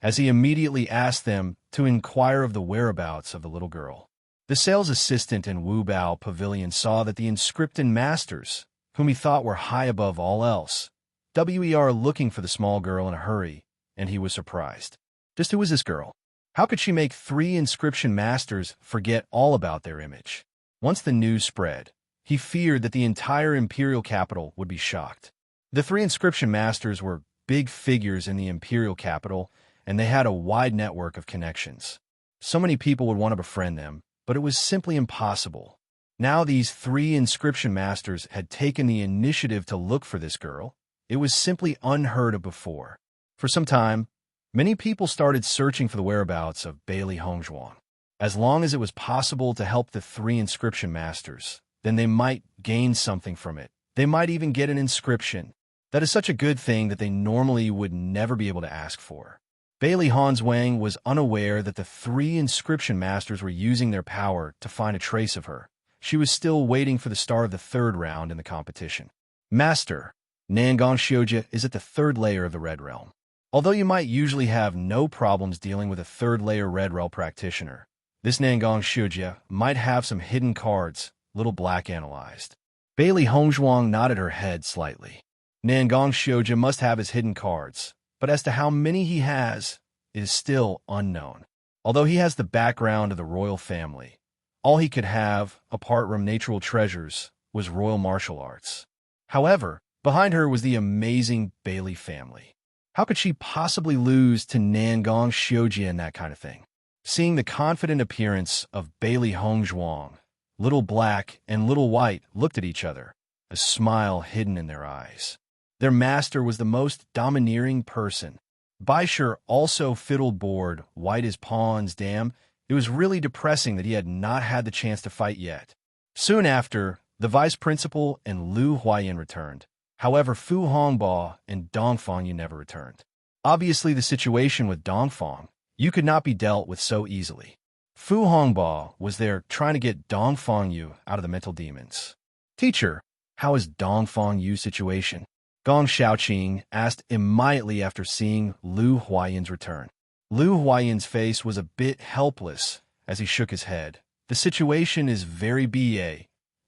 as he immediately asked them to inquire of the whereabouts of the little girl. The sales assistant in Wu Bao Pavilion saw that the inscripted masters, whom he thought were high above all else, were looking for the small girl in a hurry, and he was surprised. Just who was this girl? How could she make 3 inscription masters forget all about their image? Once the news spread, he feared that the entire imperial capital would be shocked. The 3 inscription masters were big figures in the imperial capital, and they had a wide network of connections. So many people would want to befriend them, but it was simply impossible. Now these 3 inscription masters had taken the initiative to look for this girl. It was simply unheard of before. For some time, many people started searching for the whereabouts of Bailey Hongzhuang. As long as it was possible to help the 3 inscription masters, then they might gain something from it. They might even get an inscription. That is such a good thing that they normally would never be able to ask for. Bailey Hongzhuang was unaware that the 3 inscription masters were using their power to find a trace of her. She was still waiting for the start of the 3rd round in the competition. Master, Nangong Xiujia is at the 3rd layer of the Red Realm. Although you might usually have no problems dealing with a 3rd layer Red Realm practitioner, this Nangong Xiujia might have some hidden cards, Little Black analyzed. Bailey Hongzhuang nodded her head slightly. Nangong Xiujia must have his hidden cards, but as to how many he has is still unknown. Although he has the background of the royal family, all he could have, apart from natural treasures, was royal martial arts. However, behind her was the amazing Bailey family. How could she possibly lose to Nangong Xiujia and that kind of thing? Seeing the confident appearance of Bailey Hongzhuang, Little Black and Little White looked at each other, a smile hidden in their eyes. Their master was the most domineering person. Baishur also fiddled bored, white as pawns. Damn, it was really depressing that he had not had the chance to fight yet. Soon after, the vice principal and Lu Huayan returned. However, Fu Hongbo and Dongfang Yu never returned. Obviously, the situation with Dongfang Yu could not be dealt with so easily. Fu Hongbo was there trying to get Dongfang Yu out of the mental demons. Teacher, how is Dongfang Yu's situation? Gong Xiaoqing asked immediately after seeing Lu Huayan's return. Lu Huayan's face was a bit helpless as he shook his head. The situation is very BA.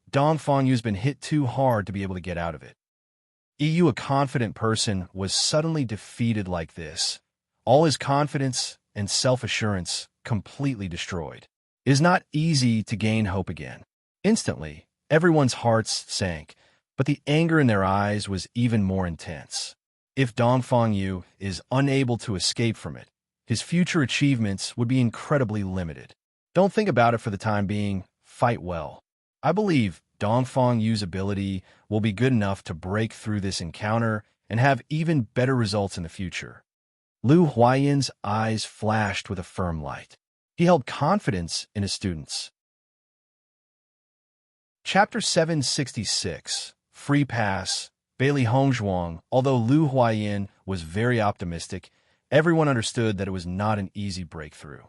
Dongfang Yu's been hit too hard to be able to get out of it. A confident person, was suddenly defeated like this. All his confidence and self-assurance completely destroyed. It is not easy to gain hope again. Instantly, everyone's hearts sank, but the anger in their eyes was even more intense. If Dongfang Yu is unable to escape from it, his future achievements would be incredibly limited. Don't think about it for the time being. Fight well. I believe Dongfang Yu's ability will be good enough to break through this encounter and have even better results in the future. Lu Huayan's eyes flashed with a firm light. He held confidence in his students. Chapter 766. Free Pass. Bailey Hongzhuang. Although Lu Huayan was very optimistic, everyone understood that it was not an easy breakthrough.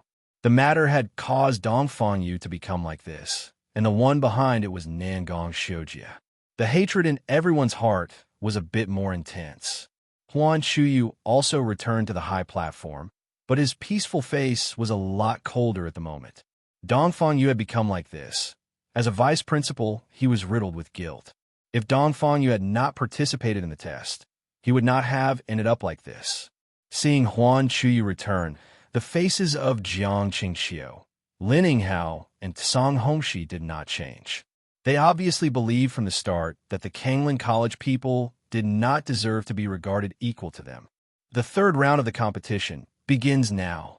The matter had caused Dongfang Yu to become like this, and the one behind it was Nangong Xiujia. The hatred in everyone's heart was a bit more intense. Huan Chuyu also returned to the high platform, but his peaceful face was a lot colder at the moment. Dongfang Yu had become like this. As a vice principal, he was riddled with guilt. If Dongfang Yu had not participated in the test, he would not have ended up like this. Seeing Huan Chuyu return, the faces of Jiang Qingxiu, Lin Yinghao, and Song Hongxi did not change. They obviously believed from the start that the Kanglin College people did not deserve to be regarded equal to them. The 3rd round of the competition, begins now,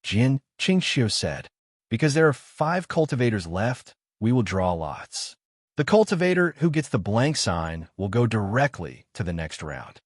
Jin Qingxiu said. Because there are 5 cultivators left, we will draw lots. The cultivator who gets the blank sign will go directly to the next round.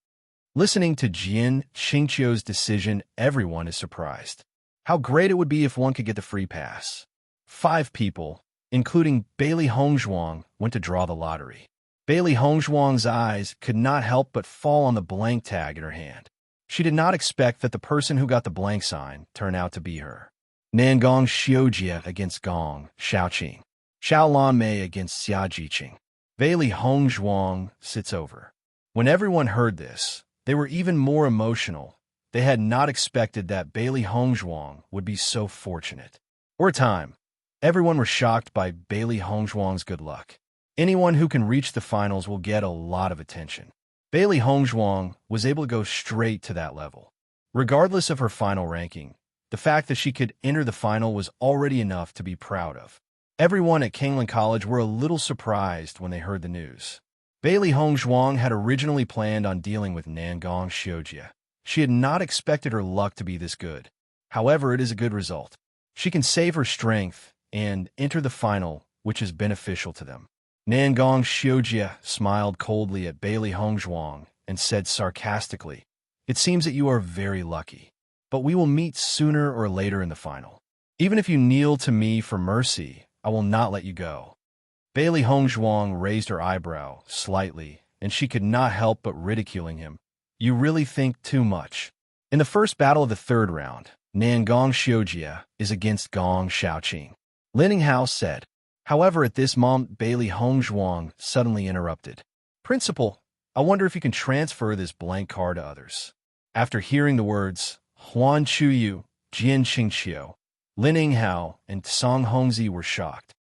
Listening to Jin Qingxiu's decision, everyone is surprised. How great it would be if one could get the free pass. 5 people, including Bailey Hongzhuang, went to draw the lottery. Bailey Hongzhuang's eyes could not help but fall on the blank tag in her hand. She did not expect that the person who got the blank sign turned out to be her. Nangong Xiujie against Gong Xiaoqing. Xiaolan Mei against Xia Jiqing. Bailey Hongzhuang sits over. When everyone heard this, they were even more emotional. They had not expected that Bailey Hongzhuang would be so fortunate. For a time, everyone was shocked by Bailey Hongzhuang's good luck. Anyone who can reach the finals will get a lot of attention. Bailey Hongzhuang was able to go straight to that level. Regardless of her final ranking, the fact that she could enter the final was already enough to be proud of. Everyone at Kanglan College were a little surprised when they heard the news. Bailey Hongzhuang had originally planned on dealing with Nangong Xiujie. She had not expected her luck to be this good. However, it is a good result. She can save her strength and enter the final, which is beneficial to them. Nangong Xiujie smiled coldly at Bailey Hongzhuang and said sarcastically, "It seems that you are very lucky, but we will meet sooner or later in the final. Even if you kneel to me for mercy, I will not let you go." Bailey Hongzhuang raised her eyebrow slightly, and she could not help but ridiculing him. "You really think too much." In the first battle of the 3rd round, Nangong Xiujie is against Gong Xiaoqing. Lin Hao said. However, at this moment, Bailey Hongzhuang suddenly interrupted. "Principal, I wonder if you can transfer this blank card to others." After hearing the words, Huan Chuyu, Jin Qingxiu, Lin Hao, and Song Hongzi were shocked.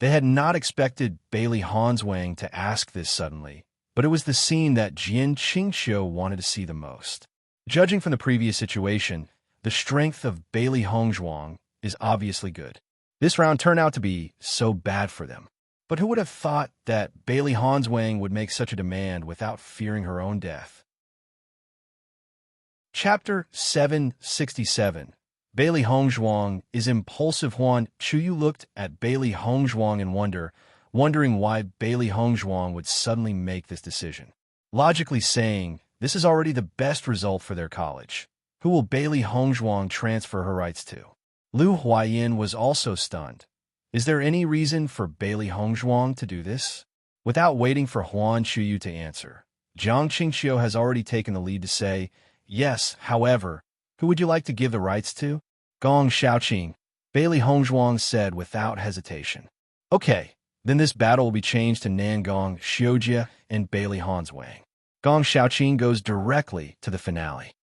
They had not expected Bailey Hongzhuang to ask this suddenly, but it was the scene that Jin Qingxiu wanted to see the most. Judging from the previous situation, the strength of Bailey Hongzhuang is obviously good. This round turned out to be so bad for them. But who would have thought that Bailey Hongzhuang would make such a demand without fearing her own death? Chapter 767. Bailey Hongzhuang is impulsive. Huan Chuyu looked at Bailey Hongzhuang in wonder, wondering why Bailey Hongzhuang would suddenly make this decision. Logically saying, this is already the best result for their college. Who will Bailey Hongzhuang transfer her rights to? Lu Huayin was also stunned. Is there any reason for Bailey Hongzhuang to do this? Without waiting for Huan Chuyu to answer, Jiang Qingxiu has already taken the lead to say, "Yes, however, who would you like to give the rights to?" Gong Xiaoqing, Bailey Hongzhuang said without hesitation. "Okay, then this battle will be changed to Nangong Xiujie and Bailey Hongzhuang." Gong Xiaoqing goes directly to the finale.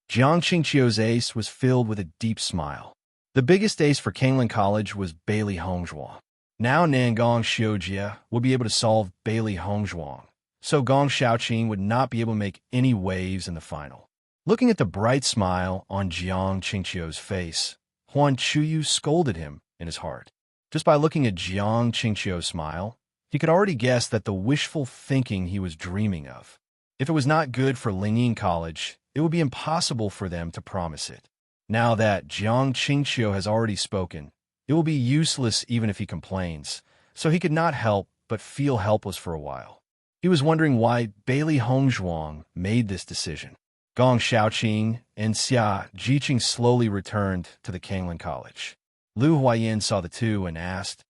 Jiang Qingxiu's ace was filled with a deep smile. The biggest ace for Kanglan College was Bailey Hongzhuang. Now Nangong Xiujie will be able to solve Bailey Hongzhuang, so Gong Xiaoqing would not be able to make any waves in the final. Looking at the bright smile on Jiang Qingxiu's face, Huan Chuyu scolded him in his heart. Just by looking at Jiang Qingxiu's smile, he could already guess that the wishful thinking he was dreaming of. If it was not good for Lingying College, it would be impossible for them to promise it. Now that Jiang Qingxiu has already spoken, it will be useless even if he complains, so he could not help but feel helpless for a while. He was wondering why Bailey Hongzhuang made this decision. Gong Xiaoqing and Xia Jiqing slowly returned to the Kanglan College. Lu Huayin saw the two and asked,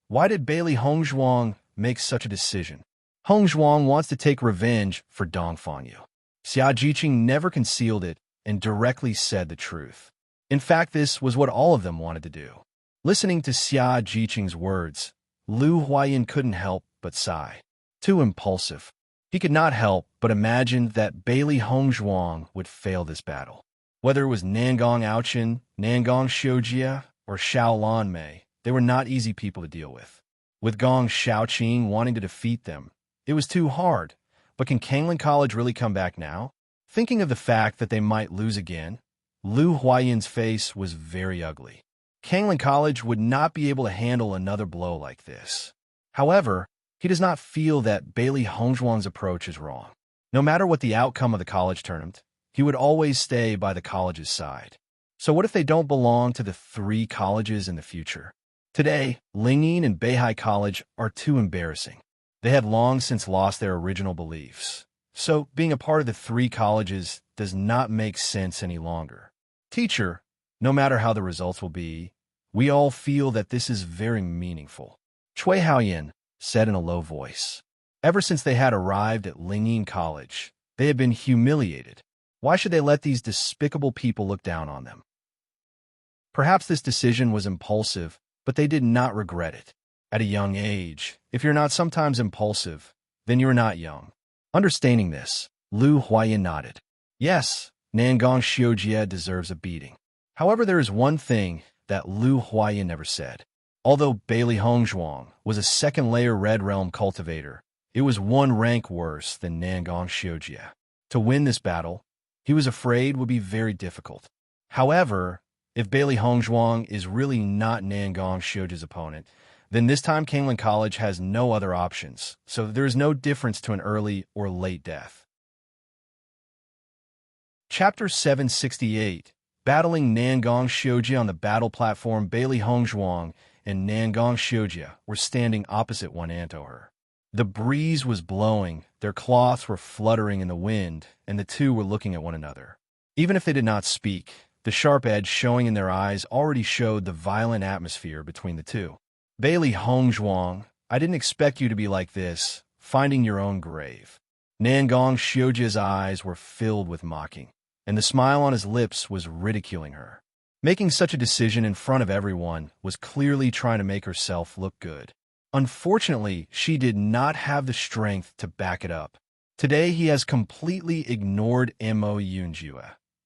"Why did Bailey Hongzhuang make such a decision?" "Hongzhuang wants to take revenge for Dongfangyu." Xia Jiqing never concealed it and directly said the truth. In fact, this was what all of them wanted to do. Listening to Xia Jiqing's words, Lu Huayin couldn't help but sigh. Too impulsive. He could not help but imagine that Bailey Hongzhuang would fail this battle. Whether it was Nangong Aochin, Nangong Xiujie, or Xiaolan Mei, they were not easy people to deal with. With Gong Xiaoqing wanting to defeat them, it was too hard. But can Kanglan College really come back now? Thinking of the fact that they might lose again, Lu Huayin's face was very ugly. Kanglan College would not be able to handle another blow like this. However, he does not feel that Bailey Hongzhuang's approach is wrong. No matter what the outcome of the college tournament, he would always stay by the college's side. So what if they don't belong to the three colleges in the future? Today, Lingyin and Beihai College are too embarrassing. They had long since lost their original beliefs. So being a part of the three colleges does not make sense any longer. Teacher, no matter how the results will be, we all feel that this is very meaningful. Cui Haoyan said in a low voice. Ever since they had arrived at Lingyin College, they had been humiliated. Why should they let these despicable people look down on them? Perhaps this decision was impulsive, but they did not regret it. At a young age, if you're not sometimes impulsive, then you're not young. Understanding this, Lu Huayan nodded. Yes, Nangong Xiujie deserves a beating. However, there is one thing that Lu Huayan never said. Although Bailey Hongzhuang was a second-layer Red Realm cultivator, it was one rank worse than Nangong Xiujie. To win this battle, he was afraid would be very difficult. However, if Bailey Hongzhuang is really not Nangong Xiujie's opponent, then this time Kangling College has no other options, so there is no difference to an early or late death. Chapter 768. Battling Nangong Xiujie on the battle platform. Bailey Hongzhuang and Nangong Xiujie were standing opposite one another. The breeze was blowing, their cloths were fluttering in the wind, and the two were looking at one another. Even if they did not speak, the sharp edge showing in their eyes already showed the violent atmosphere between the two. Bailey Hongzhuang, I didn't expect you to be like this, finding your own grave. Nangong Xiujie's eyes were filled with mocking, and the smile on his lips was ridiculing her. Making such a decision in front of everyone was clearly trying to make herself look good. Unfortunately, she did not have the strength to back it up. Today, he has completely ignored Mo Yunjue.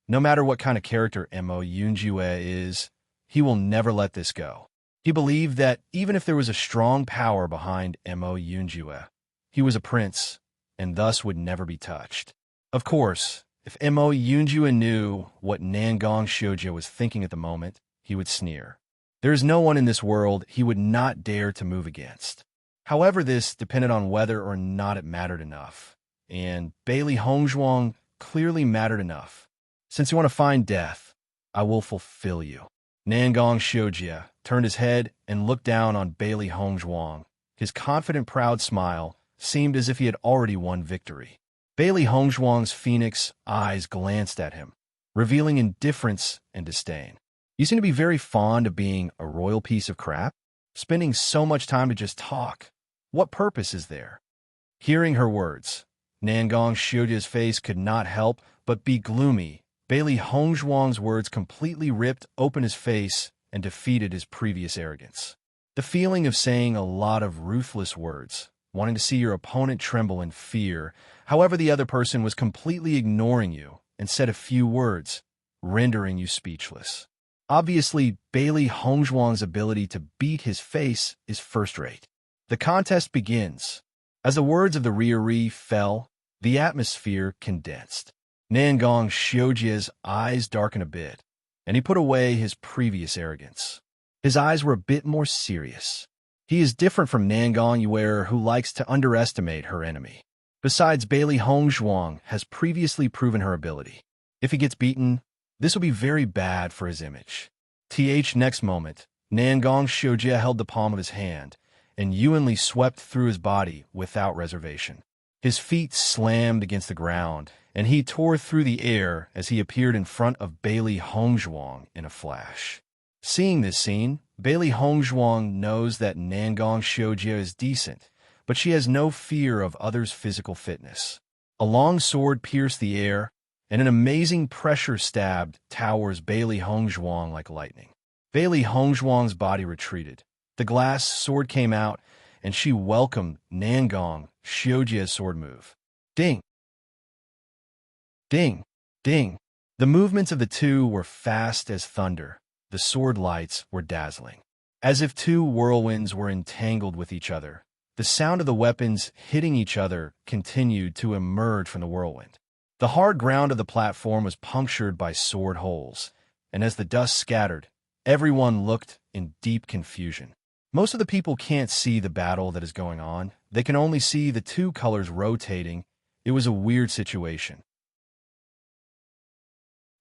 No matter what kind of character Mo Yunjue is, he will never let this go. He believed that even if there was a strong power behind Mo Yunjue, he was a prince, and thus would never be touched. Of course, if Mo Yunjue knew what Nangong Xiujie was thinking at the moment, he would sneer. There is no one in this world he would not dare to move against. However, this depended on whether or not it mattered enough, and Bailey Hongzhuang clearly mattered enough. Since you want to find death, I will fulfill you. Nangong Xiujie turned his head and looked down on Bailey Hongzhuang. His confident, proud smile seemed as if he had already won victory. Bailey Hongzhuang's phoenix eyes glanced at him, revealing indifference and disdain. You seem to be very fond of being a royal piece of crap, spending so much time to just talk. What purpose is there? Hearing her words, Nangong Xiujie's face could not help but be gloomy. Bailey Hongzhuang's words completely ripped open his face and defeated his previous arrogance. The feeling of saying a lot of ruthless words, wanting to see your opponent tremble in fear, however the other person was completely ignoring you and said a few words, rendering you speechless. Obviously, Bailey Hongzhuang's ability to beat his face is first-rate. The contest begins. As the words of the Ri fell, the atmosphere condensed. Nangong Xiujie's eyes darkened a bit, and he put away his previous arrogance. His eyes were a bit more serious. He is different from Nangong Xiujie, who likes to underestimate her enemy. Besides, Bailey Hongzhuang has previously proven her ability. If he gets beaten, this will be very bad for his image. Next moment, Nangong Xiujie held the palm of his hand, and Yuanli swept through his body without reservation. His feet slammed against the ground, and he tore through the air as he appeared in front of Bailey Hongzhuang in a flash. Seeing this scene, Bailey Hongzhuang knows that Nangong Xiujie is decent, but she has no fear of others' physical fitness. A long sword pierced the air, and an amazing pressure stab towers Bailey Hongzhuang like lightning. Bailey Hongzhuang's body retreated. The glass sword came out, and she welcomed Nangong Xiujie's sword move. Ding! Ding! Ding! The movements of the two were fast as thunder. The sword lights were dazzling. As if two whirlwinds were entangled with each other, the sound of the weapons hitting each other continued to emerge from the whirlwind. The hard ground of the platform was punctured by sword holes, and as the dust scattered, everyone looked in deep confusion. Most of the people can't see the battle that is going on. They can only see the two colors rotating. It was a weird situation.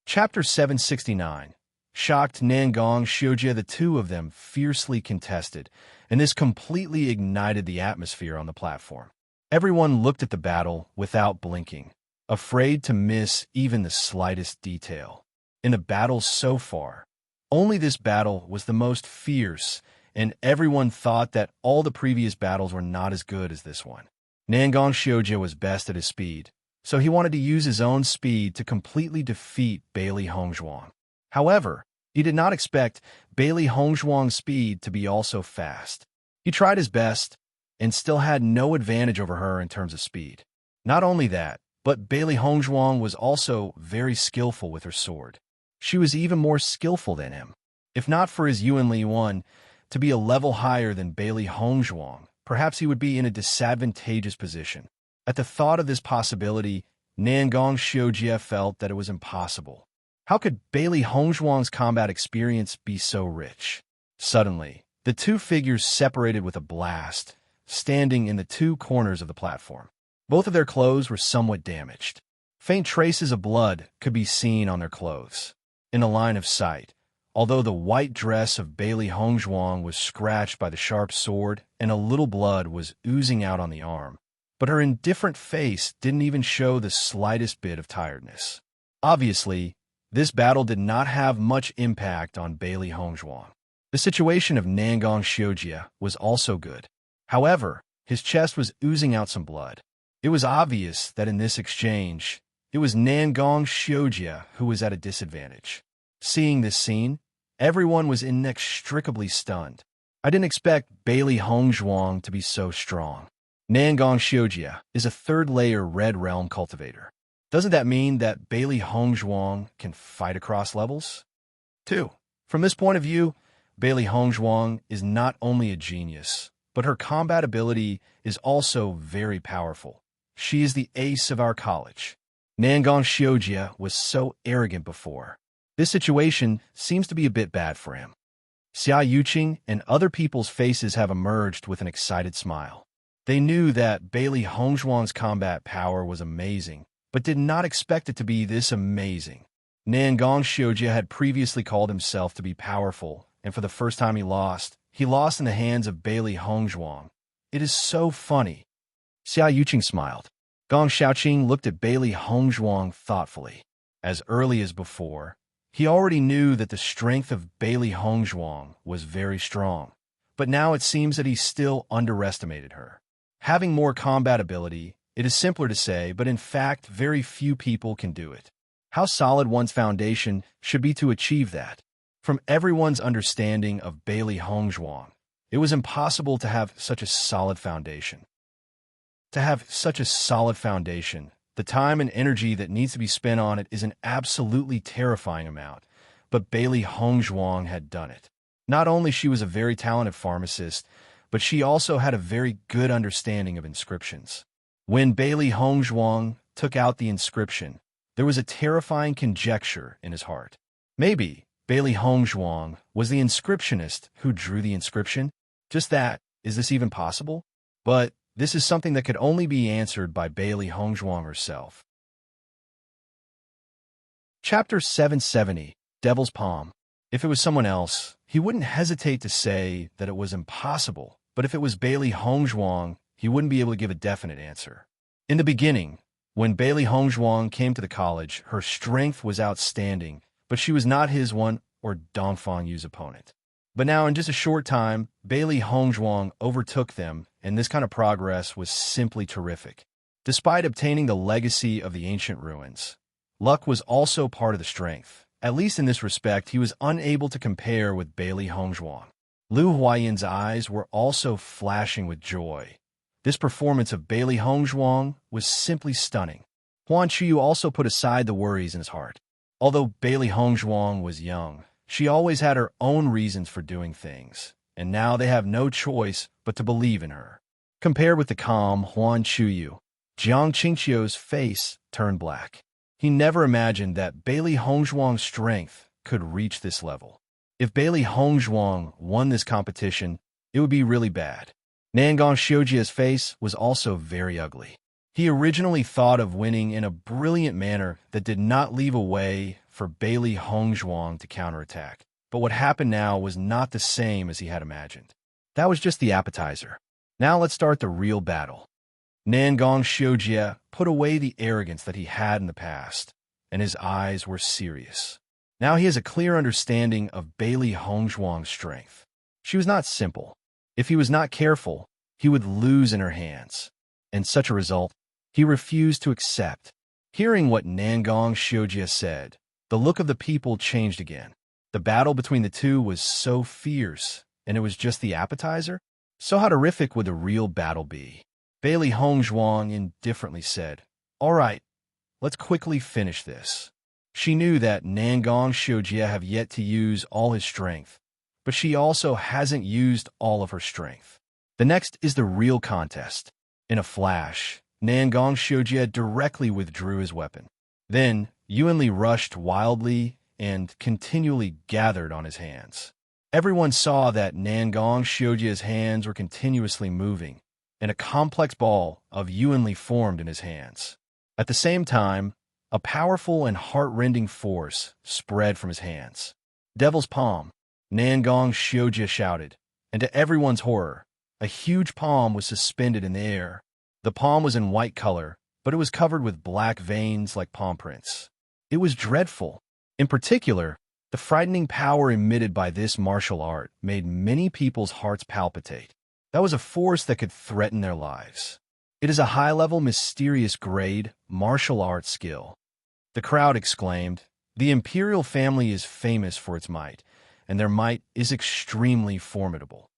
Chapter 769. Shocked Nangong Xiujia, the two of them fiercely contested, and this completely ignited the atmosphere on the platform. Everyone looked at the battle without blinking, afraid to miss even the slightest detail. In the battles so far, only this battle was the most fierce, and everyone thought that all the previous battles were not as good as this one. Nangong Xiujia was best at his speed, so he wanted to use his own speed to completely defeat Bailey Hongzhuang. However, he did not expect Bailey Hongzhuang's speed to be also fast. He tried his best and still had no advantage over her in terms of speed. Not only that, but Bailey Hongzhuang was also very skillful with her sword. She was even more skillful than him. If not for his Yuanli 1 to be a level higher than Bailey Hongzhuang, perhaps he would be in a disadvantageous position. At the thought of this possibility, Nangong Xiujia felt that it was impossible. How could Bailey Hongzhuang's combat experience be so rich? Suddenly, the two figures separated with a blast, standing in the two corners of the platform. Both of their clothes were somewhat damaged. Faint traces of blood could be seen on their clothes. In a line of sight, although the white dress of Bailey Hongzhuang was scratched by the sharp sword and a little blood was oozing out on the arm, but her indifferent face didn't even show the slightest bit of tiredness. Obviously, this battle did not have much impact on Bailey Hongzhuang. The situation of Nangong Xiujia was also good. However, his chest was oozing out some blood. It was obvious that in this exchange, it was Nangong Xiujia who was at a disadvantage. Seeing this scene, everyone was inextricably stunned. I didn't expect Bailey Hongzhuang to be so strong. Nangong Xiujia is a third-layer Red Realm cultivator. Doesn't that mean that Bailey Hongzhuang can fight across levels? 2. From this point of view, Bailey Hongzhuang is not only a genius, but her combat ability is also very powerful. She is the ace of our college. Nangong Xiujia was so arrogant before. This situation seems to be a bit bad for him. Xia Yuqing and other people's faces have emerged with an excited smile. They knew that Bailey Hongzhuang's combat power was amazing, but did not expect it to be this amazing. Nangong Xiujia had previously called himself to be powerful, and for the first time he lost in the hands of Bailey Hongzhuang. It is so funny. Xia Yuqing smiled. Gong Xiaoqing looked at Bailey Hongzhuang thoughtfully. As early as before, he already knew that the strength of Bailey Hongzhuang was very strong, but now it seems that he still underestimated her. Having more combat ability, it is simpler to say, but in fact, very few people can do it. How solid one's foundation should be to achieve that. From everyone's understanding of Bailey Hongzhuang, it was impossible to have such a solid foundation. To have such a solid foundation, the time and energy that needs to be spent on it is an absolutely terrifying amount, but Bailey Hongzhuang had done it. Not only she was a very talented pharmacist, but she also had a very good understanding of inscriptions. When Bailey Hongzhuang took out the inscription, there was a terrifying conjecture in his heart. Maybe Bailey Hongzhuang was the inscriptionist who drew the inscription? Just that, is this even possible? But this is something that could only be answered by Bailey Hongzhuang herself. Chapter 770, Devil's Palm. If it was someone else, he wouldn't hesitate to say that it was impossible, but if it was Bailey Hongzhuang, he wouldn't be able to give a definite answer. In the beginning, when Bailey Hongzhuang came to the college, her strength was outstanding, but she was not his one or Dongfang Yu's opponent. But now, in just a short time, Bailey Hongzhuang overtook them, and this kind of progress was simply terrific. Despite obtaining the legacy of the ancient ruins, luck was also part of the strength. At least in this respect, he was unable to compare with Bailey Hongzhuang. Lu Huayan's eyes were also flashing with joy. This performance of Bailey Hongzhuang was simply stunning. Huan Chuyu also put aside the worries in his heart. Although Bailey Hongzhuang was young, she always had her own reasons for doing things, and now they have no choice but to believe in her. Compared with the calm Huan Chuyu, Jiang Qingqiu's face turned black. He never imagined that Bailey Hongzhuang's strength could reach this level. If Bailey Hongzhuang won this competition, it would be really bad. Nangong Xiujia's face was also very ugly. He originally thought of winning in a brilliant manner that did not leave a way for Bailey Hongzhuang to counterattack. But what happened now was not the same as he had imagined. That was just the appetizer. Now let's start the real battle. Nangong Xiujie put away the arrogance that he had in the past, and his eyes were serious. Now he has a clear understanding of Bailey Hongzhuang's strength. She was not simple. If he was not careful, he would lose in her hands. And such a result, he refused to accept. Hearing what Nangong Xiujie said, the look of the people changed again. The battle between the two was so fierce, and it was just the appetizer? So how terrific would the real battle be? Bailey Hongzhuang indifferently said, "All right, let's quickly finish this." She knew that Nangong Xiujie have yet to use all his strength, but she also hasn't used all of her strength. The next is the real contest. In a flash, Nangong Xiujie directly withdrew his weapon. Then, Yuanli rushed wildly and continually gathered on his hands. Everyone saw that Nangong Xiujie's hands were continuously moving, and a complex ball of Yuanli formed in his hands. At the same time, a powerful and heart-rending force spread from his hands. "Devil's palm," Nangong Xiujie shouted, and to everyone's horror, a huge palm was suspended in the air. The palm was in white color, but it was covered with black veins like palm prints. It was dreadful. In particular, the frightening power emitted by this martial art made many people's hearts palpitate. That was a force that could threaten their lives. It is a high-level, mysterious grade martial arts skill. The crowd exclaimed, "The imperial family is famous for its might, and their might is extremely formidable."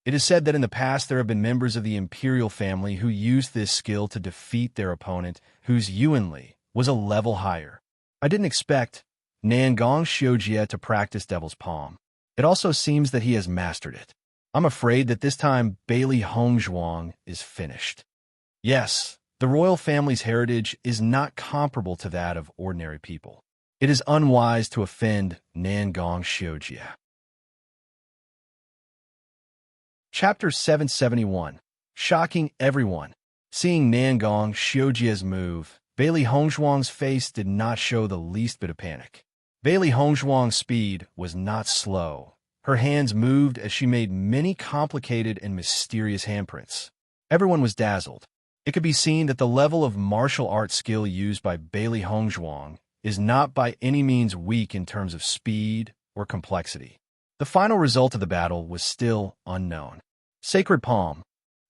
It is said that in the past there have been members of the imperial family who used this skill to defeat their opponent, whose Yuanli was a level higher. I didn't expect Nangong Xiujie to practice Devil's Palm. It also seems that he has mastered it. I'm afraid that this time Bailey Hongzhuang is finished. Yes, the royal family's heritage is not comparable to that of ordinary people. It is unwise to offend Nangong Xiujie. Chapter 771. Shocking everyone. Seeing Nangong Xiujie's move, Bailey Hongzhuang's face did not show the least bit of panic. Bailey Hongzhuang's speed was not slow. Her hands moved as she made many complicated and mysterious handprints. Everyone was dazzled. It could be seen that the level of martial arts skill used by Bailey Hongzhuang is not by any means weak in terms of speed or complexity. The final result of the battle was still unknown. Sacred Palm.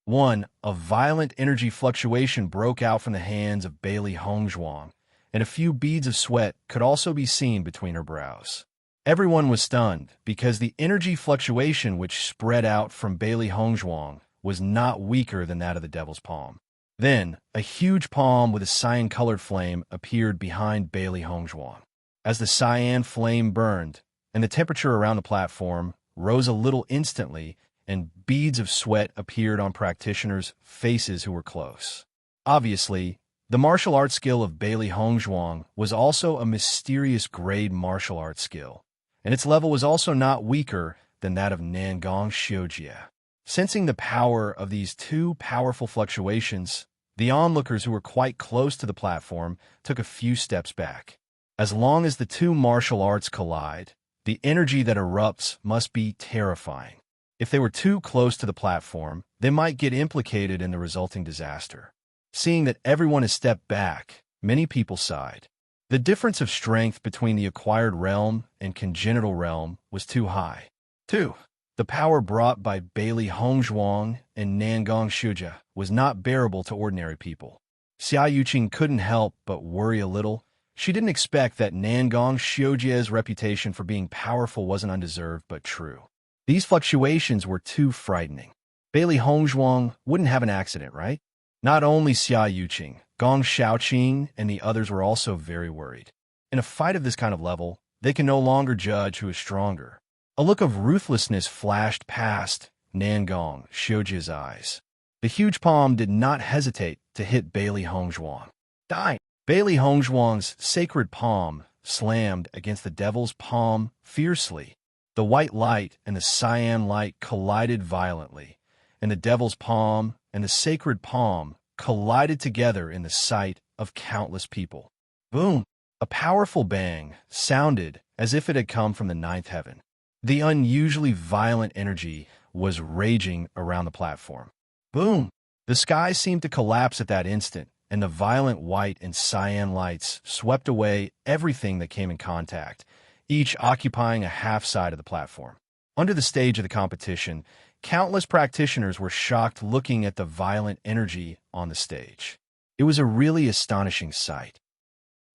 1. A violent energy fluctuation broke out from the hands of Bailey Hongzhuang, and a few beads of sweat could also be seen between her brows. Everyone was stunned because the energy fluctuation which spread out from Bailey Hongzhuang was not weaker than that of the Devil's Palm. Then, a huge palm with a cyan-colored flame appeared behind Bailey Hongzhuang. As the cyan flame burned, and the temperature around the platform rose a little instantly, and beads of sweat appeared on practitioners' faces who were close. Obviously, the martial arts skill of Bailey Hongzhuang was also a mysterious grade martial arts skill, and its level was also not weaker than that of Nangong Xiujie. Sensing the power of these two powerful fluctuations, the onlookers who were quite close to the platform took a few steps back. As long as the two martial arts collide, the energy that erupts must be terrifying. If they were too close to the platform, they might get implicated in the resulting disaster. Seeing that everyone has stepped back, many people sighed. The difference of strength between the acquired realm and congenital realm was too high. 2. The power brought by Bailey Hongzhuang and Nangong Xiujie was not bearable to ordinary people. Xia Yuqing couldn't help but worry a little. She didn't expect that Nangong Xiujie's reputation for being powerful wasn't undeserved but true. These fluctuations were too frightening. Bailey Hongzhuang wouldn't have an accident, right? Not only Xia Yuqing, Gong Shaoqing and the others were also very worried. In a fight of this kind of level, they can no longer judge who is stronger. A look of ruthlessness flashed past Nangong Xiujie's eyes. The huge palm did not hesitate to hit Bailey Hongzhuang. Die! Bailey Hongzhuang's sacred palm slammed against the Devil's Palm fiercely. The white light and the cyan light collided violently, and the Devil's Palm and the sacred palm collided together in the sight of countless people. Boom! A powerful bang sounded as if it had come from the ninth heaven. The unusually violent energy was raging around the platform. Boom! The sky seemed to collapse at that instant, and the violent white and cyan lights swept away everything that came in contact, each occupying a half side of the platform. Under the stage of the competition, countless practitioners were shocked looking at the violent energy on the stage. It was a really astonishing sight.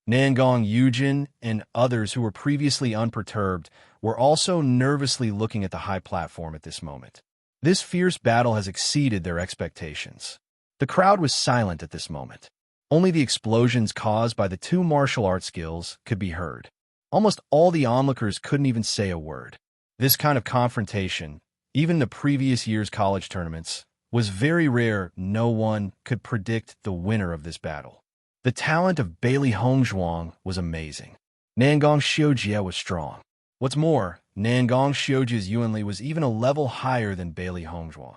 Nangong Yujin and others who were previously unperturbed were also nervously looking at the high platform at this moment. This fierce battle has exceeded their expectations. The crowd was silent at this moment. Only the explosions caused by the two martial arts skills could be heard. Almost all the onlookers couldn't even say a word. This kind of confrontation, even the previous year's college tournaments, was very rare. No one could predict the winner of this battle. The talent of Bailey Hongzhuang was amazing. Nangong Xiujie was strong. What's more, Nangong Xiujie's Yuanli was even a level higher than Bailey Hongzhuang.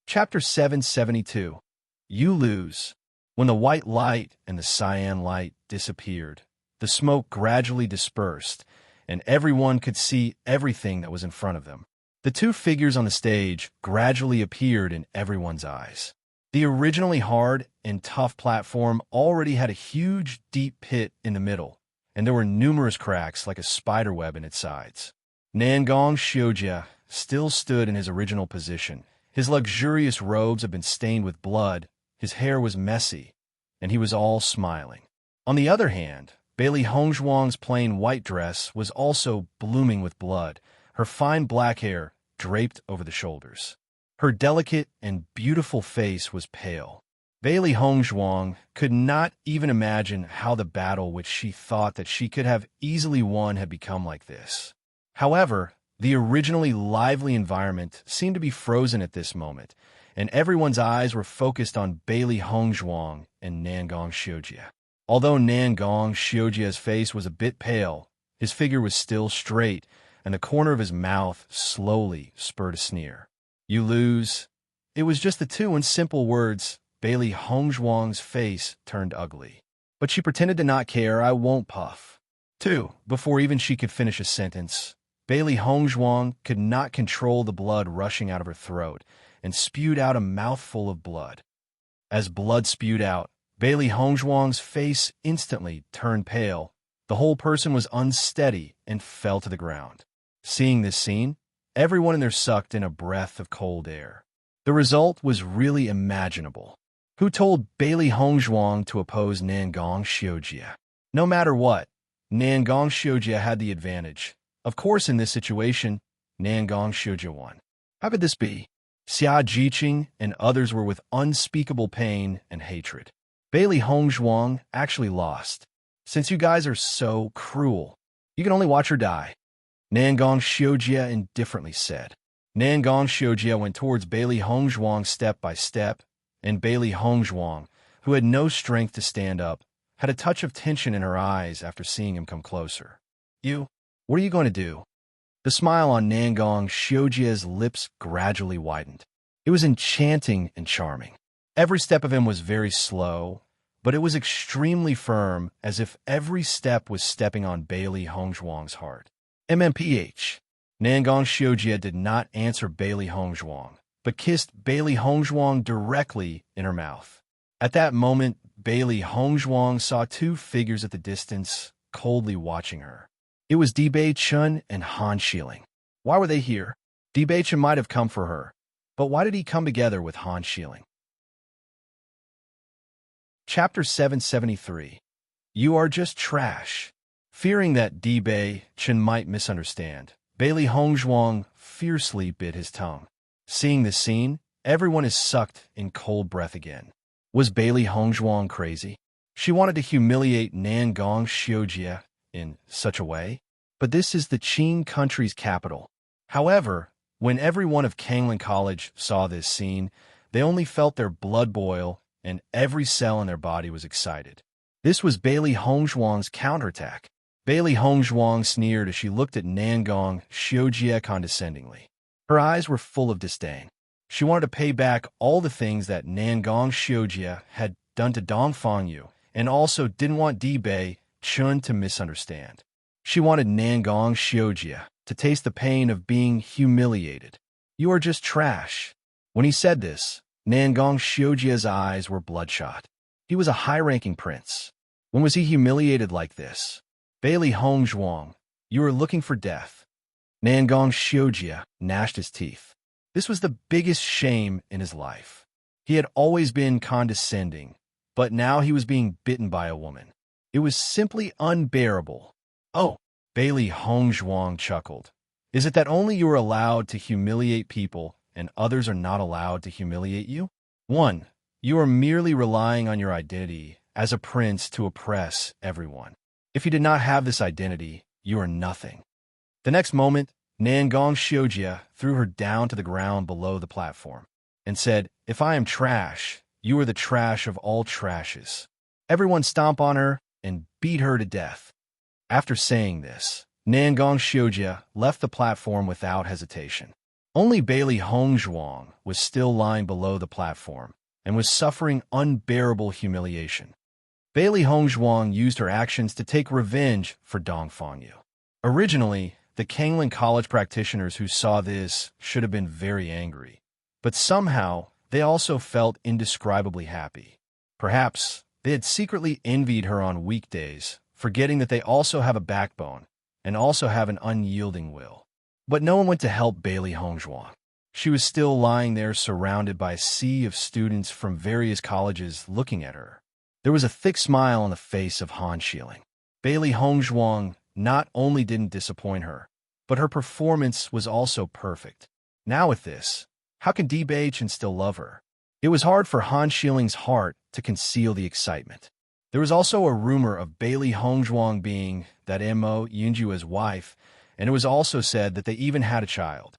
Chapter 772. You lose. When the white light and the cyan light disappeared, the smoke gradually dispersed, and everyone could see everything that was in front of them. The two figures on the stage gradually appeared in everyone's eyes. The originally hard and tough platform already had a huge, deep pit in the middle, and there were numerous cracks like a spiderweb in its sides. Nangong Xiujie still stood in his original position. His luxurious robes had been stained with blood, his hair was messy, and he was all smiling. On the other hand, Bailey Hongzhuang's plain white dress was also blooming with blood, her fine black hair draped over the shoulders. Her delicate and beautiful face was pale. Bailey Hongzhuang could not even imagine how the battle which she thought that she could have easily won had become like this. However, the originally lively environment seemed to be frozen at this moment, and everyone's eyes were focused on Bailey Hongzhuang and Nangong Xiujie. Although Nangong Xiujie's face was a bit pale, his figure was still straight, and the corner of his mouth slowly spurred a sneer. You lose. It was just the two in simple words. Bailey Hongzhuang's face turned ugly. But she pretended to not care. I won't puff. 2. Before even she could finish a sentence, Bailey Hongzhuang could not control the blood rushing out of her throat and spewed out a mouthful of blood. As blood spewed out, Bailey Hongzhuang's face instantly turned pale. The whole person was unsteady and fell to the ground. Seeing this scene, everyone in there sucked in a breath of cold air. The result was really imaginable. Who told Bailey Hongzhuang to oppose Nangong Xiujie? No matter what, Nangong Xiujie had the advantage. Of course, in this situation, Nangong Xiujie won. How could this be? Xia Jiqing and others were with unspeakable pain and hatred. Bailey Hongzhuang actually lost. Since you guys are so cruel, you can only watch her die. Nangong Xiujie indifferently said. Nangong Xiujie went towards Bailey Hongzhuang step by step, and Bailey Hongzhuang, who had no strength to stand up, had a touch of tension in her eyes after seeing him come closer. What are you going to do? The smile on Nangong Xiujie's lips gradually widened. It was enchanting and charming. Every step of him was very slow, but it was extremely firm, as if every step was stepping on Bailey Hongzhuang's heart. MMPH. Nangong Xiujie did not answer Bailey Hongzhuang, but kissed Bailey Hongzhuang directly in her mouth. At that moment, Bailey Hongzhuang saw two figures at the distance, coldly watching her. It was Bewitching and Han Xiling. Why were they here? Bewitching might have come for her, but why did he come together with Han Xiling? Chapter 773. You are just trash. Fearing that Bewitching might misunderstand, Bailey Hongzhuang fiercely bit his tongue. Seeing this scene, everyone is sucked in cold breath again. Was Bailey Hongzhuang crazy? She wanted to humiliate Nangong Xiujie in such a way? But this is the Qing country's capital. However, when everyone of Kanglan College saw this scene, they only felt their blood boil and every cell in their body was excited. This was Bailey Hongzhuang's counterattack. Bailey Hongzhuang sneered as she looked at Nangong Xiujie condescendingly. Her eyes were full of disdain. She wanted to pay back all the things that Nangong Xiujia had done to Dongfang Yu, and also didn't want Bei Chun to misunderstand. She wanted Nangong Xiujia to taste the pain of being humiliated. "You are just trash." When he said this, Nangong Xiujia's eyes were bloodshot. He was a high-ranking prince. When was he humiliated like this? "Bailey Hongzhuang, you are looking for death." Nangong Xiujia gnashed his teeth. This was the biggest shame in his life. He had always been condescending, but now he was being bitten by a woman. It was simply unbearable. "Oh," Bailey Hongzhuang chuckled. "Is it that only you are allowed to humiliate people and others are not allowed to humiliate you? 1. You are merely relying on your identity as a prince to oppress everyone. If you did not have this identity, you are nothing." The next moment, Nangong Xiujia threw her down to the ground below the platform and said, "If I am trash, you are the trash of all trashes." Everyone stomp on her and beat her to death. After saying this, Nangong Xiujia left the platform without hesitation. Only Bailey Hongzhuang was still lying below the platform and was suffering unbearable humiliation. Bailey Hongzhuang used her actions to take revenge for Dongfang Yu. Originally, the Kanglan College practitioners who saw this should have been very angry, but somehow they also felt indescribably happy. Perhaps they had secretly envied her on weekdays, forgetting that they also have a backbone and also have an unyielding will. But no one went to help Bailey Hongzhuang. She was still lying there surrounded by a sea of students from various colleges looking at her. There was a thick smile on the face of Han Xiling. Bailey Hongzhuang not only didn't disappoint her, but her performance was also perfect. Now with this, how can Bei Chun still love her? It was hard for Han Xiling's heart to conceal the excitement. There was also a rumor of Bailey Hongzhuang being that Mo Yunjua's wife, and it was also said that they even had a child.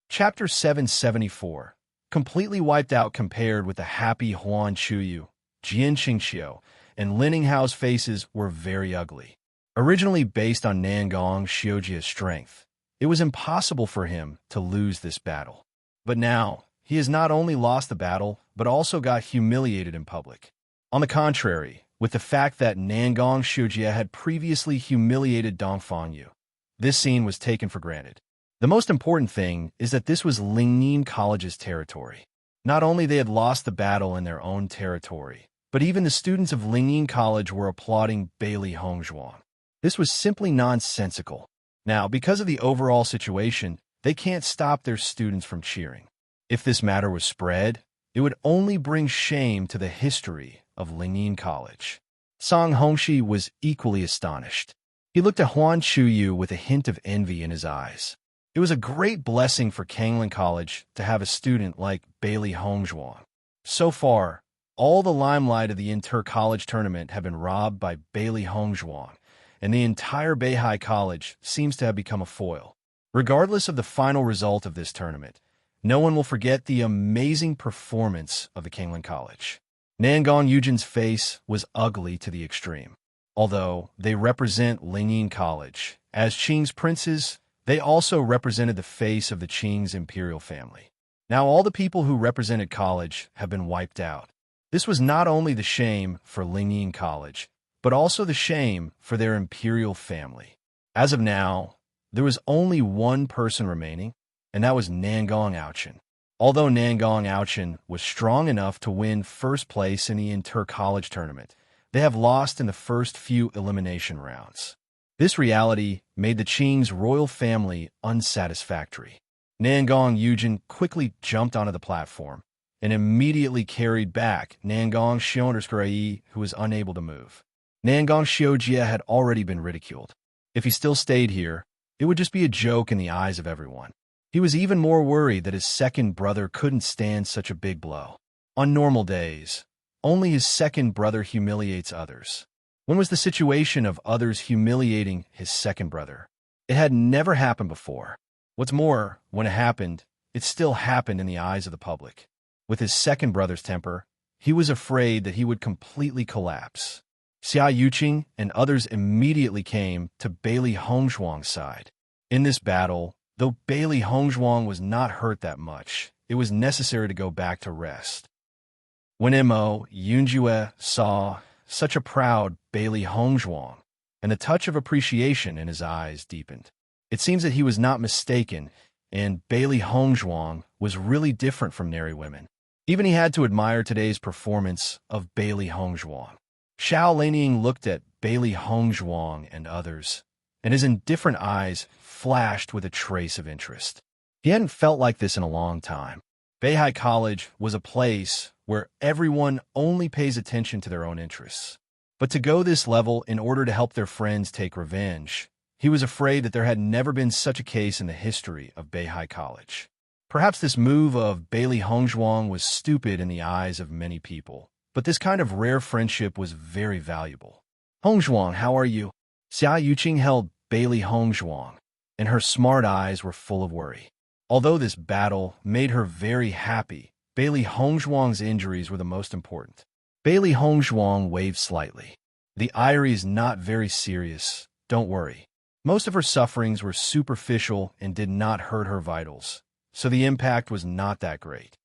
Chapter 774. Completely wiped out compared with the happy Huan Chuyu, Jian Qingxiu, and Lin Ninghao's faces were very ugly. Originally based on Nangong Xiujia's strength, it was impossible for him to lose this battle. But now, he has not only lost the battle, but also got humiliated in public. On the contrary, with the fact that Nangong Xiujia had previously humiliated Dongfang Yu, this scene was taken for granted. The most important thing is that this was Lingyin College's territory. Not only they had lost the battle in their own territory, but even the students of Lingyin College were applauding Bailey Hongzhuang. This was simply nonsensical. Now, because of the overall situation, they can't stop their students from cheering. If this matter was spread, it would only bring shame to the history of Lingyin College. Song Hongxi was equally astonished. He looked at Huan Chuyu with a hint of envy in his eyes. It was a great blessing for Kanglan College to have a student like Bailey Hongzhuang. So far, all the limelight of the inter-college tournament had been robbed by Bailey Hongzhuang, and the entire Beihai College seems to have become a foil. Regardless of the final result of this tournament, no one will forget the amazing performance of the Kanglan College. Nangong Yujin's face was ugly to the extreme. Although they represent Lingyin College, as Qing's princes, they also represented the face of the Qing's imperial family. Now all the people who represented college have been wiped out. This was not only the shame for Lingyin College, but also the shame for their imperial family. As of now, there was only one person remaining, and that was Nangong Aochin. Although Nangong Aochin was strong enough to win first place in the inter-college tournament, they have lost in the first few elimination rounds. This reality made the Qing's royal family unsatisfactory. Nangong Yujin quickly jumped onto the platform and immediately carried back Nangong Xiong'er, who was unable to move. Nangong Xiujia had already been ridiculed. If he still stayed here, it would just be a joke in the eyes of everyone. He was even more worried that his second brother couldn't stand such a big blow. On normal days, only his second brother humiliates others. When was the situation of others humiliating his second brother? It had never happened before. What's more, when it happened, it still happened in the eyes of the public. With his second brother's temper, he was afraid that he would completely collapse. Xia Yuqing and others immediately came to Bailey Hongzhuang's side. In this battle, Though Bailey Hongzhuang was not hurt that much, it was necessary to go back to rest. When Mo Yunjue saw such a proud Bailey Hongzhuang, and the touch of appreciation in his eyes deepened. It seems that he was not mistaken, and Bailey Hongzhuang was really different from nary women. Even he had to admire today's performance of Bailey Hongzhuang. Xiao Lanying looked at Bailey Hongzhuang and others, and his indifferent eyes flashed with a trace of interest. He hadn't felt like this in a long time. Beihai College was a place where everyone only pays attention to their own interests. But to go this level in order to help their friends take revenge, he was afraid that there had never been such a case in the history of Beihai College. Perhaps this move of Bailey Hongzhuang was stupid in the eyes of many people, but this kind of rare friendship was very valuable. Hongzhuang, how are you? Xia Yuqing held Bailey Hongzhuang, and her smart eyes were full of worry. Although this battle made her very happy, Bailey Hongzhuang's injuries were the most important. Bailey Hongzhuang waved slightly. The injury is not very serious, don't worry. Most of her sufferings were superficial and did not hurt her vitals, so the impact was not that great.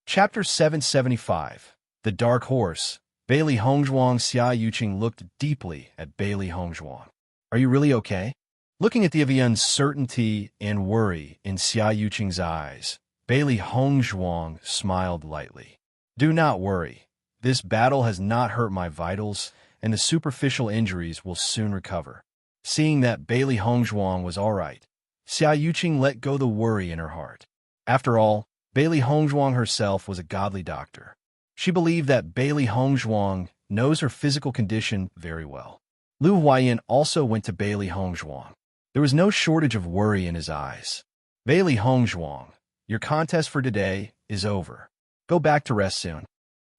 Chapter 775. The Dark Horse. Bailey Hongzhuang. Xia Yuqing looked deeply at Bailey Hongzhuang. Are you really okay? Looking at the uncertainty and worry in Xia Yuqing's eyes, Bailey Hongzhuang smiled lightly. Do not worry. This battle has not hurt my vitals, and the superficial injuries will soon recover. Seeing that Bailey Hongzhuang was all right, Xia Yuqing let go the worry in her heart. After all, Bailey Hongzhuang herself was a godly doctor. She believed that Bailey Hongzhuang knows her physical condition very well. Lu Huayan also went to Bailey Hongzhuang. There was no shortage of worry in his eyes. Bailey Hongzhuang, your contest for today is over. Go back to rest soon.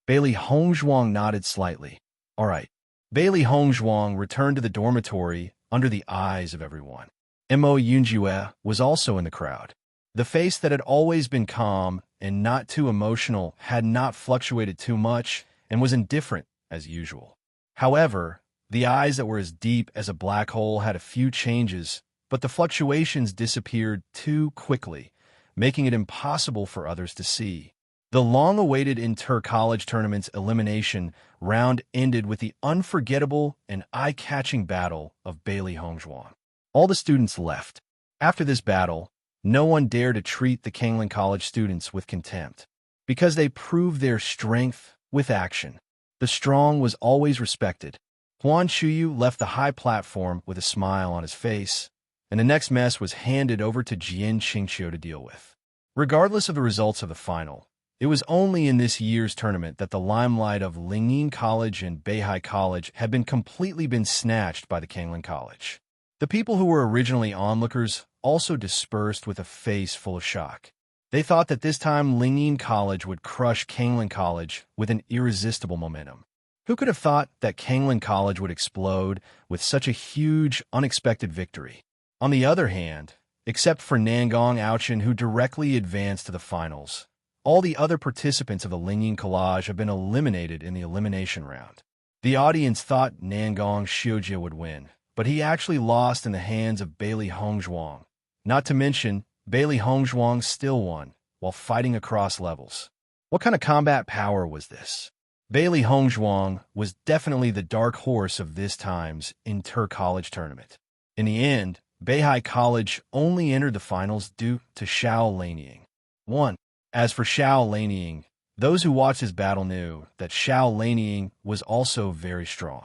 Bailey Hongzhuang nodded slightly. All right. Bailey Hongzhuang returned to the dormitory under the eyes of everyone. Mo Yunjue was also in the crowd. The face that had always been calm and not too emotional had not fluctuated too much and was indifferent as usual. However, the eyes that were as deep as a black hole had a few changes, but the fluctuations disappeared too quickly, making it impossible for others to see. The long-awaited inter-college tournament's elimination round ended with the unforgettable and eye-catching battle of Bailey Hongzhuang. All the students left. After this battle, no one dared to treat the Kangling College students with contempt, because they proved their strength with action. The strong was always respected. Huan Shuyu left the high platform with a smile on his face, and the next mess was handed over to Jian Qingqiu to deal with. Regardless of the results of the final, it was only in this year's tournament that the limelight of Lingyin College and Beihai College had completely been snatched by the Kangling College. The people who were originally onlookers also dispersed with a face full of shock. They thought that this time Lingyin College would crush Kangling College with an irresistible momentum. Who could have thought that Kangling College would explode with such a huge, unexpected victory? On the other hand, except for Nangong Aochin, who directly advanced to the finals, all the other participants of the Lingyin College have been eliminated in the elimination round. The audience thought Nangong Xiujie would win, but he actually lost in the hands of Bailey Hongzhuang. Not to mention, Bailey Hongzhuang still won, while fighting across levels. What kind of combat power was this? Bailey Hongzhuang was definitely the dark horse of this time's inter-college tournament. In the end, Beihai College only entered the finals due to Xiao Lanying. 1. As for Xiao Lanying, those who watched his battle knew that Xiao Lanying was also very strong.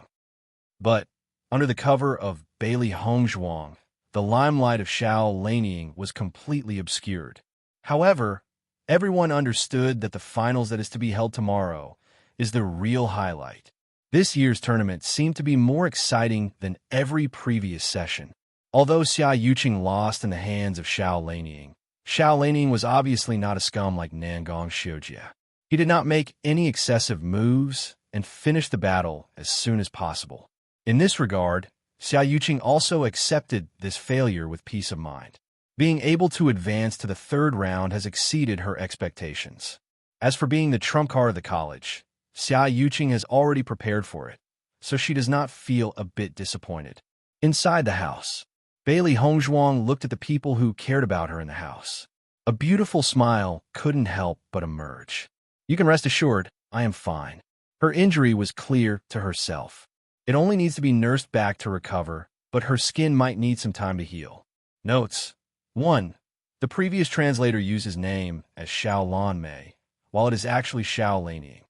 But, under the cover of Bailey Hongzhuang, the limelight of Xiao Lanying was completely obscured. However, everyone understood that the finals that is to be held tomorrow is the real highlight. This year's tournament seemed to be more exciting than every previous session. Although Xia Yuqing lost in the hands of Xiao Lanying was obviously not a scum like Nangong Xiujie. He did not make any excessive moves and finished the battle as soon as possible. In this regard, Xia Yuqing also accepted this failure with peace of mind. Being able to advance to the third round has exceeded her expectations. As for being the trump card of the college, Xia Yuqing has already prepared for it, so she does not feel a bit disappointed. Inside the house, Bailey Hongzhuang looked at the people who cared about her in the house. A beautiful smile couldn't help but emerge. You can rest assured, I am fine. Her injury was clear to herself. It only needs to be nursed back to recover, but her skin might need some time to heal. Notes: 1. The previous translator used his name as Xiao Lanmei, while it is actually Xiao Laning.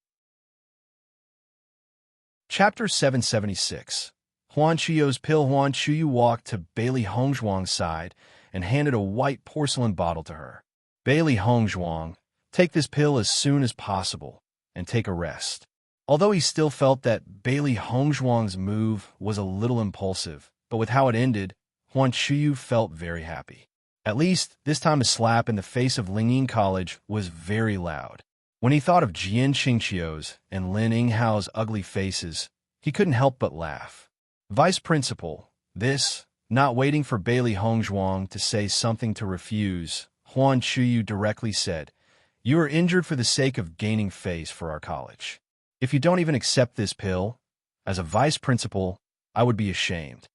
Chapter 776. Huan Qiu's pill. Huan Qiu walked to Bailey Hongzhuang's side and handed a white porcelain bottle to her. Bailey Hongzhuang, take this pill as soon as possible and take a rest. Although he still felt that Bailey Hongzhuang's move was a little impulsive, but with how it ended, Huan Qiu felt very happy. At least, this time a slap in the face of Lingyin College was very loud. When he thought of Jian Qingqiu's and Lin Yinghao's ugly faces, he couldn't help but laugh. Vice Principal, this, not waiting for Bailey Hongzhuang to say something to refuse, Huan Qiu directly said, "You are injured for the sake of gaining face for our college. If you don't even accept this pill, as a vice principal, I would be ashamed."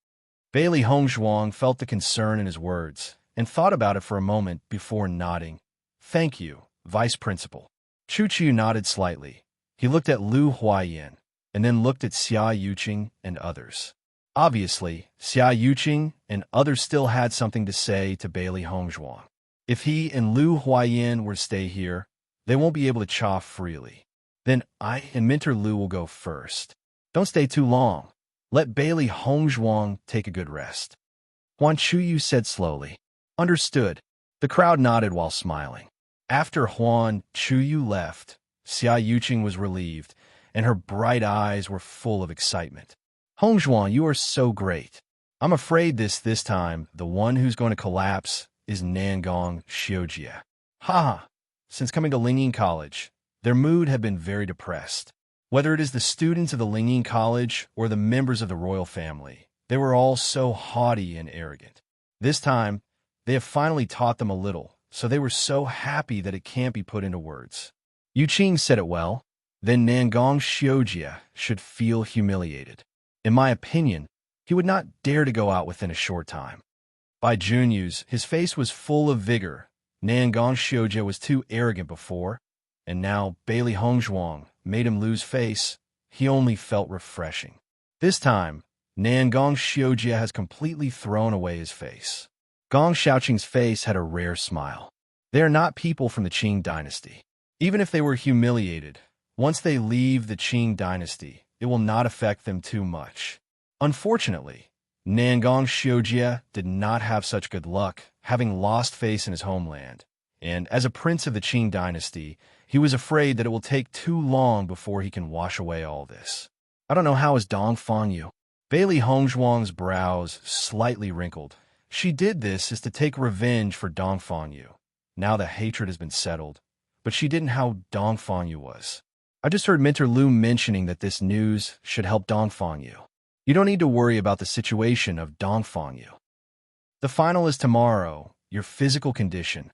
Bailey Hongzhuang felt the concern in his words and thought about it for a moment before nodding. "Thank you, vice principal." Chu Chu nodded slightly. He looked at Lu Huayan and then looked at Xia Yuqing and others. Obviously, Xia Yuqing and others still had something to say to Bailey Hongzhuang. If he and Lu Huayan were to stay here, they won't be able to chaff freely. Then I and Mentor Lu will go first. Don't stay too long. Let Bailey Hongzhuang take a good rest. Huan Chuyu said slowly. Understood. The crowd nodded while smiling. After Huan Chuyu left, Xia Yuqing was relieved, and her bright eyes were full of excitement. Hongzhuang, you are so great. I'm afraid this time, the one who's going to collapse is Nangong Xiujia. Ha! Since coming to Lingyin College, their mood had been very depressed. Whether it is the students of the Lingyin College or the members of the royal family, they were all so haughty and arrogant. This time, they have finally taught them a little, so they were so happy that it can't be put into words. Yu Qing said it well. Then Nangong Xiujia should feel humiliated. In my opinion, he would not dare to go out within a short time. By Junyu's, his face was full of vigor. Nangong Xiujia was too arrogant before, and now Bailey Hongzhuang made him lose face. He only felt refreshing. This time, Nangong Xiujia has completely thrown away his face. Gong Xiaoqing's face had a rare smile. They are not people from the Qing dynasty. Even if they were humiliated, once they leave the Qing dynasty, it will not affect them too much. Unfortunately, Nangong Xiujia did not have such good luck, having lost face in his homeland, and as a prince of the Qing dynasty, he was afraid that it will take too long before he can wash away all this. I don't know how is Dong Fangyu. Bailey Hongzhuang's brows slightly wrinkled. She did this as to take revenge for Dong Fangyu. Now the hatred has been settled, but she didn't how Dong Fangyu was. I just heard Mentor Lu mentioning that this news should help Dong Fangyu. You don't need to worry about the situation of Dong Fangyu. The final is tomorrow. Your physical condition.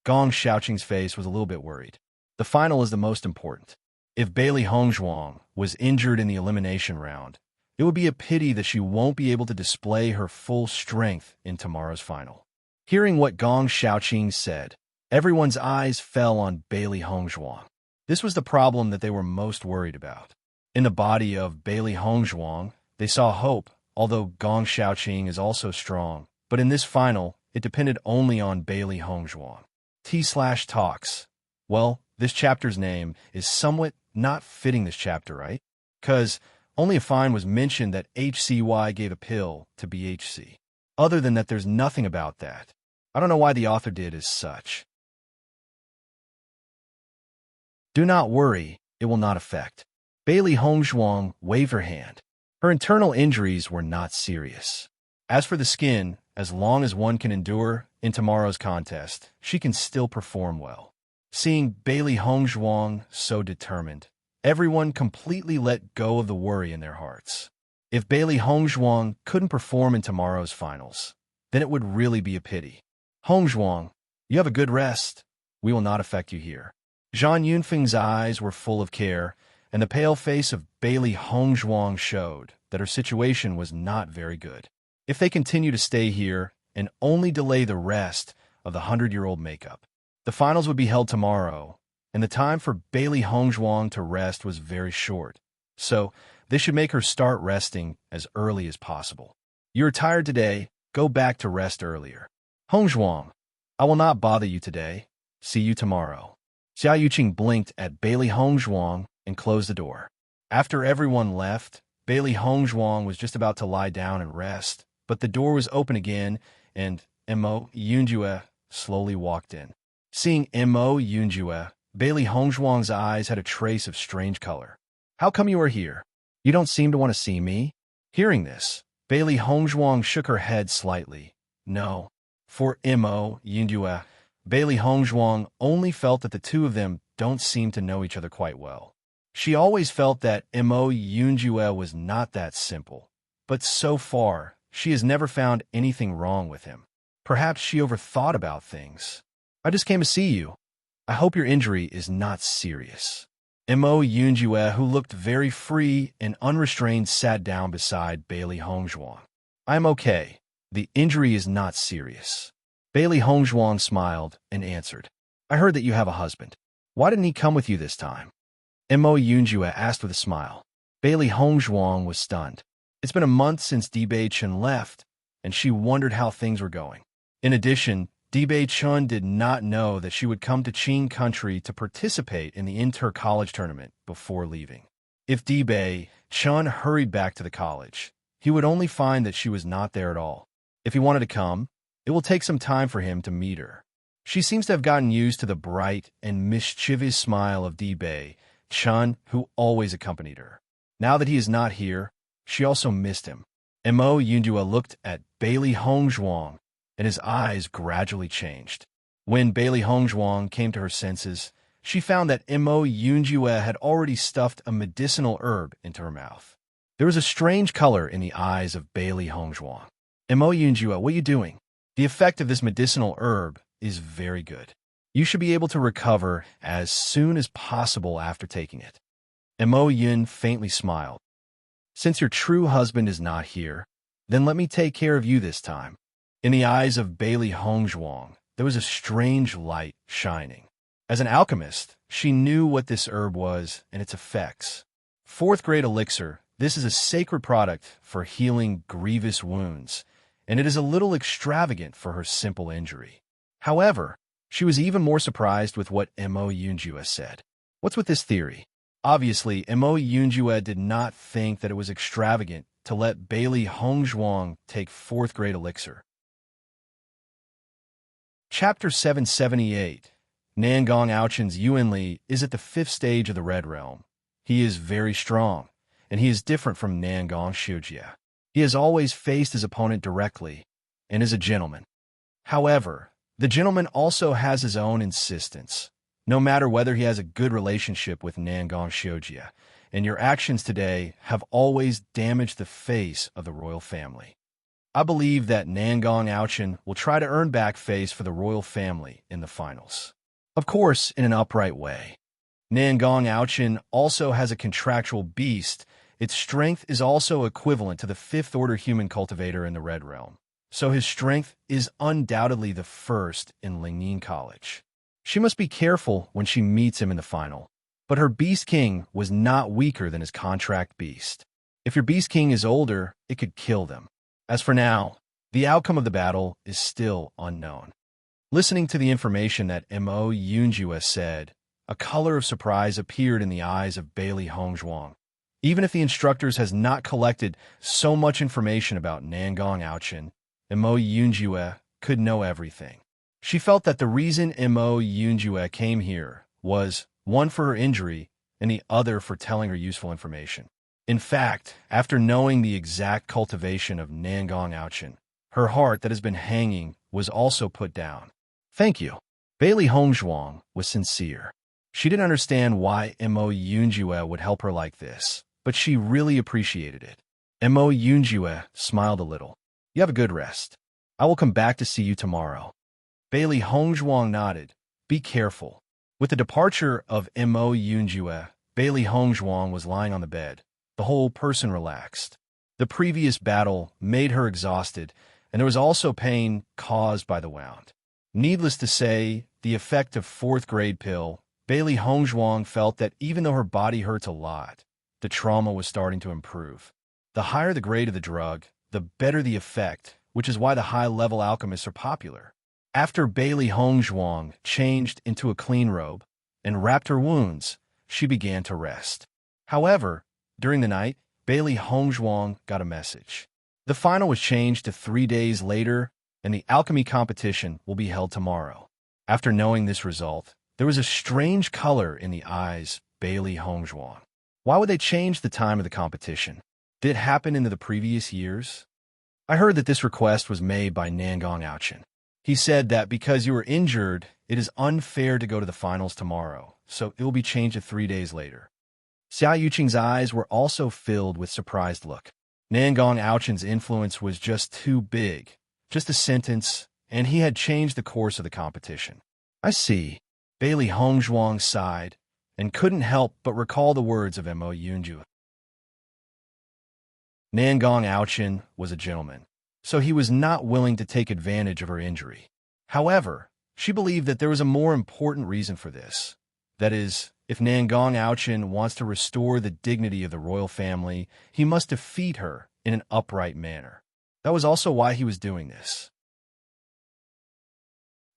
Gong Xiaoqing's face was a little bit worried. The final is the most important. If Bailey Hongzhuang was injured in the elimination round, it would be a pity that she won't be able to display her full strength in tomorrow's final. Hearing what Gong Xiaoqing said, everyone's eyes fell on Bailey Hongzhuang. This was the problem that they were most worried about. In the body of Bailey Hongzhuang, they saw hope, although Gong Xiaoqing is also strong. But in this final, it depended only on Bailey Hongzhuang. T/talks. Well, this chapter's name is somewhat not fitting this chapter, right? 'Cause only a fine was mentioned that HCY gave a pill to BHC. Other than that, there's nothing about that. I don't know why the author did as such. Do not worry, it will not affect. Bailey Hongzhuang waved her hand. Her internal injuries were not serious. As for the skin, as long as one can endure in tomorrow's contest, she can still perform well. Seeing Bailey Hongzhuang so determined, everyone completely let go of the worry in their hearts. If Bailey Hongzhuang couldn't perform in tomorrow's finals, then it would really be a pity. Hongzhuang, you have a good rest. We will not affect you here. Zhang Yunfeng's eyes were full of care, and the pale face of Bailey Hongzhuang showed that her situation was not very good. if they continue to stay here and only delay the rest of the 100-year-old makeup. The finals would be held tomorrow, and the time for Bailey Hongzhuang to rest was very short, so this should make her start resting as early as possible. You're tired today, go back to rest earlier. Hongzhuang, I will not bother you today. See you tomorrow. Xia Yuqing blinked at Bailey Hongzhuang and closed the door. After everyone left, Bailey Hongzhuang was just about to lie down and rest, but the door was open again, and Mo Yunjue slowly walked in. Seeing Mo Yunjue, Bailey Hongzhuang's eyes had a trace of strange color. How come you are here? You don't seem to want to see me? Hearing this, Bailey Hongzhuang shook her head slightly. No. For Mo Yunjue, Bailey Hongzhuang only felt that the two of them don't seem to know each other quite well. She always felt that Mo Yunjue was not that simple, but so far, she has never found anything wrong with him. Perhaps she overthought about things. I just came to see you. I hope your injury is not serious. Mo Yunjue, who looked very free and unrestrained, sat down beside Bailey Hongzhuang. I'm okay. The injury is not serious. Bailey Hongzhuang smiled and answered. I heard that you have a husband. Why didn't he come with you this time? Mo Yunjue asked with a smile. Bailey Hongzhuang was stunned. It's been a month since Dibei Chen left, and she wondered how things were going. In addition, Dibei Chen did not know that she would come to Qing country to participate in the inter-college tournament before leaving. If Dibei Chen hurried back to the college, he would only find that she was not there at all. If he wanted to come, it will take some time for him to meet her. She seems to have gotten used to the bright and mischievous smile of Dibei Chen, who always accompanied her. Now that he is not here, she also missed him. Mo Yunjue looked at Bailey Hongzhuang, and his eyes gradually changed. When Bailey Hongzhuang came to her senses, she found that Mo Yunjue had already stuffed a medicinal herb into her mouth. There was a strange color in the eyes of Bailey Hongzhuang. Mo Yunjue, what are you doing? The effect of this medicinal herb is very good. You should be able to recover as soon as possible after taking it. Mo Yun faintly smiled. Since your true husband is not here, then let me take care of you this time. In the eyes of Bailey Hongzhuang, there was a strange light shining. As an alchemist, she knew what this herb was and its effects. Fourth grade elixir, this is a sacred product for healing grievous wounds, and it is a little extravagant for her simple injury. However, she was even more surprised with what Mo Yunjue said. What's with this theory? Obviously, Mo Yunjue did not think that it was extravagant to let Bailey Hongzhuang take fourth grade elixir. Chapter 778. Nangong Aochen's Yuanli is at the 5th stage of the Red Realm. He is very strong, and he is different from Nangong Xiujie. He has always faced his opponent directly, and is a gentleman. However, the gentleman also has his own insistence. No matter whether he has a good relationship with Nangong Xiujie, and your actions today have always damaged the face of the royal family. I believe that Nangong Aochen will try to earn back face for the royal family in the finals. Of course, in an upright way. Nangong Aochen also has a contractual beast. Its strength is also equivalent to the 5th order human cultivator in the Red Realm. So his strength is undoubtedly the first in Lingyin College. She must be careful when she meets him in the final. But her Beast King was not weaker than his contract beast. If your Beast King is older, it could kill them. As for now, the outcome of the battle is still unknown. Listening to the information that Mo Yunjue said, a color of surprise appeared in the eyes of Bailey Hongzhuang. Even if the instructors has not collected so much information about Nangong Aochen, Mo Yunjue could know everything. She felt that the reason Mo Yunjue came here was, one for her injury, and the other for telling her useful information. In fact, after knowing the exact cultivation of Nangong Aochen, her heart that has been hanging was also put down. Thank you. Bailey Hongzhuang was sincere. She didn't understand why Mo Yunjue would help her like this, but she really appreciated it. Mo Yunjue smiled a little. You have a good rest. I will come back to see you tomorrow. Bailey Hongzhuang nodded. Be careful. With the departure of Mo Yunjue, Bailey Hongzhuang was lying on the bed. The whole person relaxed. The previous battle made her exhausted, and there was also pain caused by the wound. Needless to say, the effect of fourth-grade pill, Bailey Hongzhuang felt that even though her body hurts a lot, the trauma was starting to improve. The higher the grade of the drug, the better the effect, which is why the high-level alchemists are popular. After Bailey Hongzhuang changed into a clean robe and wrapped her wounds, she began to rest. However, during the night, Bailey Hongzhuang got a message. The final was changed to 3 days later, and the alchemy competition will be held tomorrow. After knowing this result, there was a strange color in the eyes Bailey Hongzhuang. Why would they change the time of the competition? Did it happen into the previous years? I heard that this request was made by Nangong Aochen. He said that because you were injured, it is unfair to go to the finals tomorrow, so it will be changed to 3 days later. Xia Yuqing's eyes were also filled with surprised look. Nangong Aochen's influence was just too big. Just a sentence, and he had changed the course of the competition. I see. Bailey Hongzhuang sighed and couldn't help but recall the words of Mo Yunju. Nangong Aochen was a gentleman, so he was not willing to take advantage of her injury. However, she believed that there was a more important reason for this. That is, if Nangong Aochen wants to restore the dignity of the royal family, he must defeat her in an upright manner. That was also why he was doing this.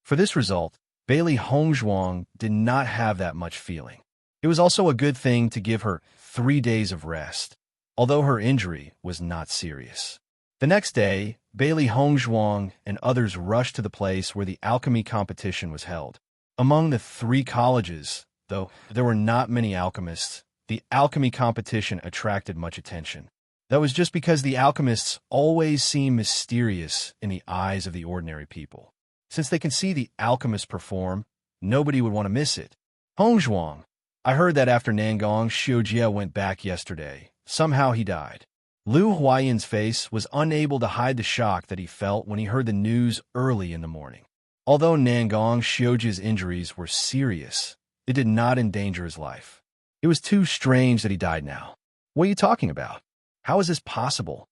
For this result, Bailey Hongzhuang did not have that much feeling. It was also a good thing to give her 3 days of rest, although her injury was not serious. The next day, Bailey Hongzhuang and others rushed to the place where the alchemy competition was held. Among the 3 colleges, though there were not many alchemists, the alchemy competition attracted much attention. That was just because the alchemists always seem mysterious in the eyes of the ordinary people. Since they can see the alchemists perform, nobody would want to miss it. Hongzhuang, I heard that after Nangong Xiujie went back yesterday, somehow he died. Liu Huayan's face was unable to hide the shock that he felt when he heard the news early in the morning. Although Nangong Xiujie's injuries were serious, it did not endanger his life. It was too strange that he died now. What are you talking about? How is this possible?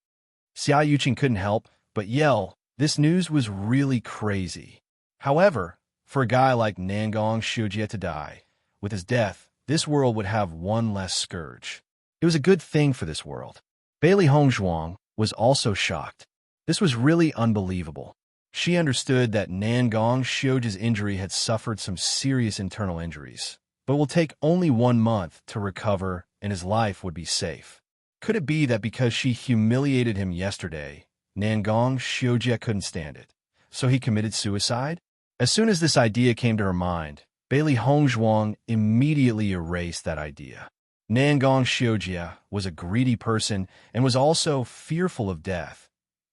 Xia Yuqing couldn't help but yell. This news was really crazy. However, for a guy like Nangong Xiujie to die, with his death, this world would have one less scourge. It was a good thing for this world. Bailey Hongzhuang was also shocked. This was really unbelievable. She understood that Nangong Xiujie's injury had suffered some serious internal injuries, but will take only 1 month to recover and his life would be safe. Could it be that because she humiliated him yesterday, Nangong Xiujie couldn't stand it, so he committed suicide? As soon as this idea came to her mind, Bailey Hongzhuang immediately erased that idea. Nangong Xiujie was a greedy person and was also fearful of death.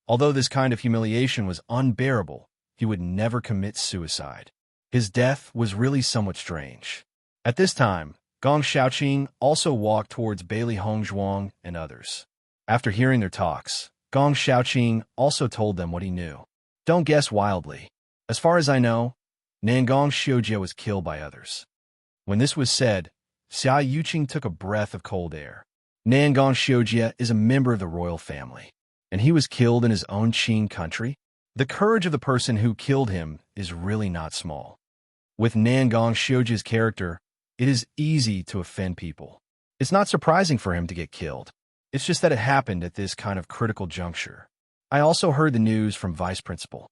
Although this kind of humiliation was unbearable, he would never commit suicide. His death was really somewhat strange. At this time, Gong Xiaoqing also walked towards Bailey Hongzhuang and others. After hearing their talks, Gong Xiaoqing also told them what he knew. Don't guess wildly. As far as I know, Nangong Xiujie was killed by others. When this was said, Xia Yuqing took a breath of cold air. Nangong Xiujie is a member of the royal family, and he was killed in his own Qing country. The courage of the person who killed him is really not small. With Nangong Xiujie's character, it is easy to offend people. It's not surprising for him to get killed. It's just that it happened at this kind of critical juncture. I also heard the news from Vice Principal.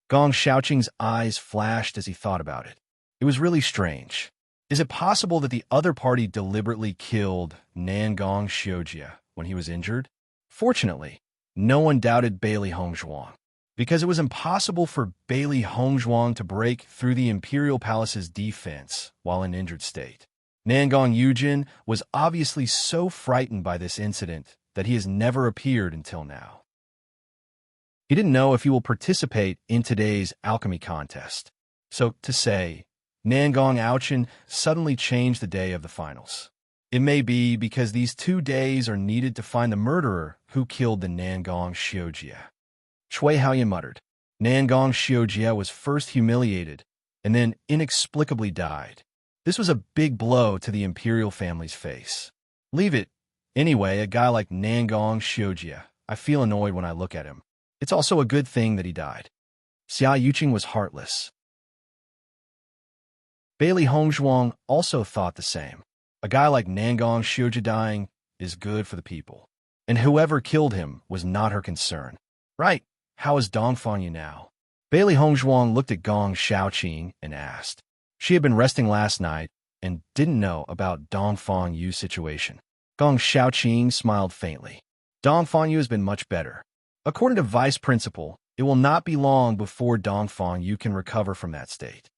Gong Xiaoqing's eyes flashed as he thought about it. It was really strange. Is it possible that the other party deliberately killed Nangong Xiujie when he was injured? Fortunately, no one doubted Bailey Hongzhuang, because it was impossible for Bailey Hongzhuang to break through the Imperial Palace's defense while in injured state. Nangong Yujin was obviously so frightened by this incident that he has never appeared until now. He didn't know if he will participate in today's alchemy contest. So, to say, Nangong Aochen suddenly changed the day of the finals. It may be because these 2 days are needed to find the murderer who killed the Nangong Xiujie. Cui Haoyan muttered. Nangong Xiujie was first humiliated and then inexplicably died. This was a big blow to the imperial family's face. Leave it. Anyway, a guy like Nangong Xiujie, I feel annoyed when I look at him. It's also a good thing that he died. Xia Yuqing was heartless. Bailey Hongzhuang also thought the same. A guy like Nangong Xiujia dying is good for the people. And whoever killed him was not her concern. Right, how is Dongfang Yu now? Bailey Hongzhuang looked at Gong Xiaoqing and asked. She had been resting last night and didn't know about Dongfang Yu's situation. Gong Xiaoqing smiled faintly. Dongfang Yu has been much better. According to Vice Principal, it will not be long before Dongfang Yu can recover from that state.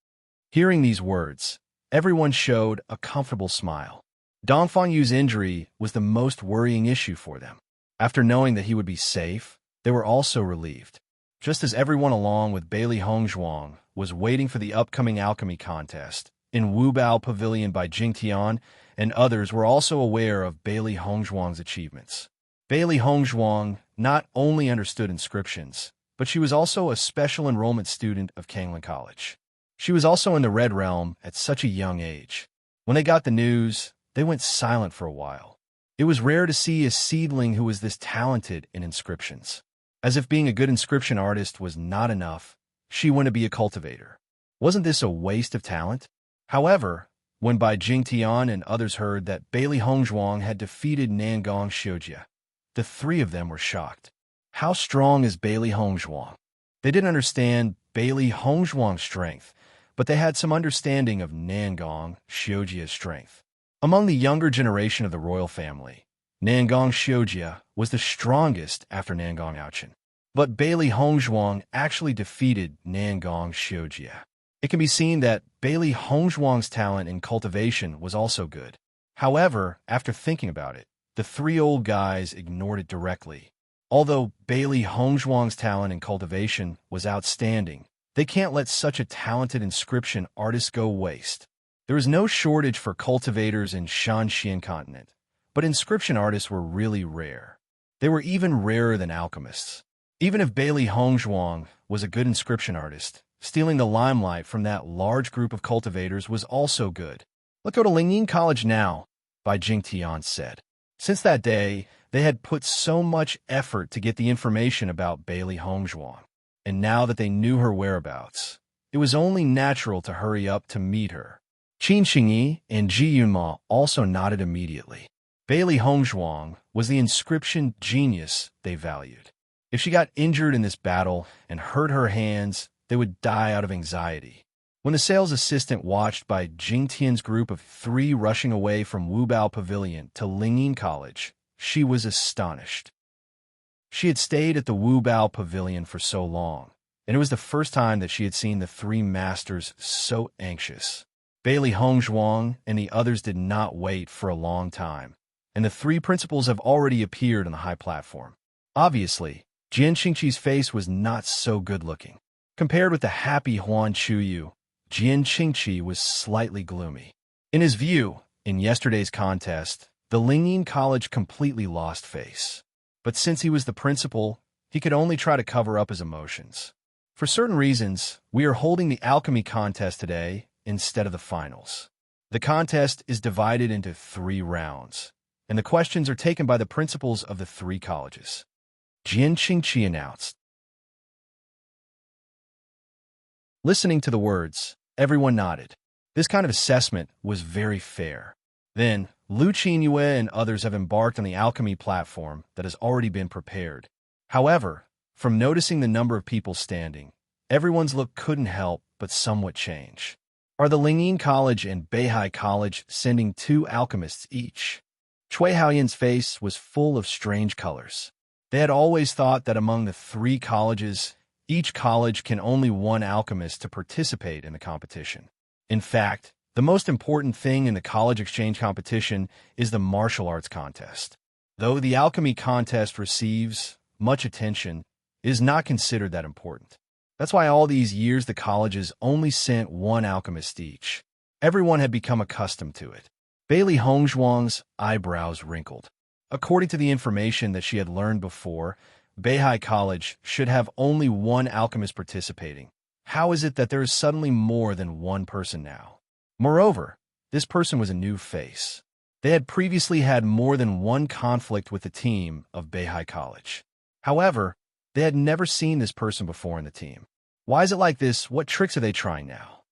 Hearing these words, everyone showed a comfortable smile. Dongfang Yu's injury was the most worrying issue for them. After knowing that he would be safe, they were also relieved. Just as everyone along with Bailey Hongzhuang was waiting for the upcoming alchemy contest in Wubao Pavilion by Jingtian, and others were also aware of Bailey Hongzhuang's achievements. Bailey Hongzhuang not only understood inscriptions, but she was also a special enrollment student of Kanglin College. She was also in the Red Realm at such a young age. When they got the news, they went silent for a while. It was rare to see a seedling who was this talented in inscriptions. As if being a good inscription artist was not enough, she went to be a cultivator. Wasn't this a waste of talent? However, when Bai Jingtian and others heard that Bailey Hongzhuang had defeated Nangong Xiujia, the three of them were shocked. How strong is Bailey Hongzhuang? They didn't understand Bailey Hongzhuang's strength, but they had some understanding of Nangong Xiujia's strength. Among the younger generation of the royal family, Nangong Xiujia was the strongest after Nangong Aochen. But Bailey Hongzhuang actually defeated Nangong Xiujia. It can be seen that Bailey Hongzhuang's talent in cultivation was also good. However, after thinking about it, the three old guys ignored it directly. Although Bailey Hongzhuang's talent in cultivation was outstanding, they can't let such a talented inscription artist go waste. There is no shortage for cultivators in Shanxian continent, but inscription artists were really rare. They were even rarer than alchemists. Even if Bailey Hongzhuang was a good inscription artist, stealing the limelight from that large group of cultivators was also good. Let's go to Lingyin College now, Bai Jingtian said. Since that day, they had put so much effort to get the information about Bailey Hongzhuang, and now that they knew her whereabouts, it was only natural to hurry up to meet her. Qin Xingyi and Ji Yunma also nodded immediately. Bailey Hongzhuang was the inscription genius they valued. If she got injured in this battle and hurt her hands, they would die out of anxiety. When the sales assistant watched by Jingtian's group of three rushing away from Wubao Pavilion to Lingyin College, she was astonished. She had stayed at the Wubao Pavilion for so long, and it was the first time that she had seen the three masters so anxious. Bailey Hongzhuang and the others did not wait for a long time, and the three principals have already appeared on the high platform. Obviously, Jian Qingqi's face was not so good-looking. Compared with the happy Huan Chuyu, Jian Qingqi was slightly gloomy. In his view, in yesterday's contest, the Lingyin College completely lost face. But since he was the principal, he could only try to cover up his emotions. For certain reasons, we are holding the alchemy contest today instead of the finals. The contest is divided into 3 rounds, and the questions are taken by the principals of the 3 colleges. Jian Qingqi announced. Listening to the words, everyone nodded. This kind of assessment was very fair. Then, Lu Qinyue and others have embarked on the alchemy platform that has already been prepared. However, from noticing the number of people standing, everyone's look couldn't help but somewhat change. Are the Lingyin College and Beihai College sending 2 alchemists each? Cui Haoyan's face was full of strange colors. They had always thought that among the 3 colleges, each college can only 1 alchemist to participate in the competition. In fact, the most important thing in the college exchange competition is the martial arts contest. Though the alchemy contest receives much attention, it is not considered that important. That's why all these years the colleges only sent 1 alchemist each. Everyone had become accustomed to it. Bailey Hongzhuang's eyebrows wrinkled. According to the information that she had learned before, Beihai College should have only 1 alchemist participating. How is it that there is suddenly more than 1 person now? Moreover, this person was a new face. They had previously had more than 1 conflict with the team of Beihai College. However, they had never seen this person before in the team. Why is it like this? What tricks are they trying now?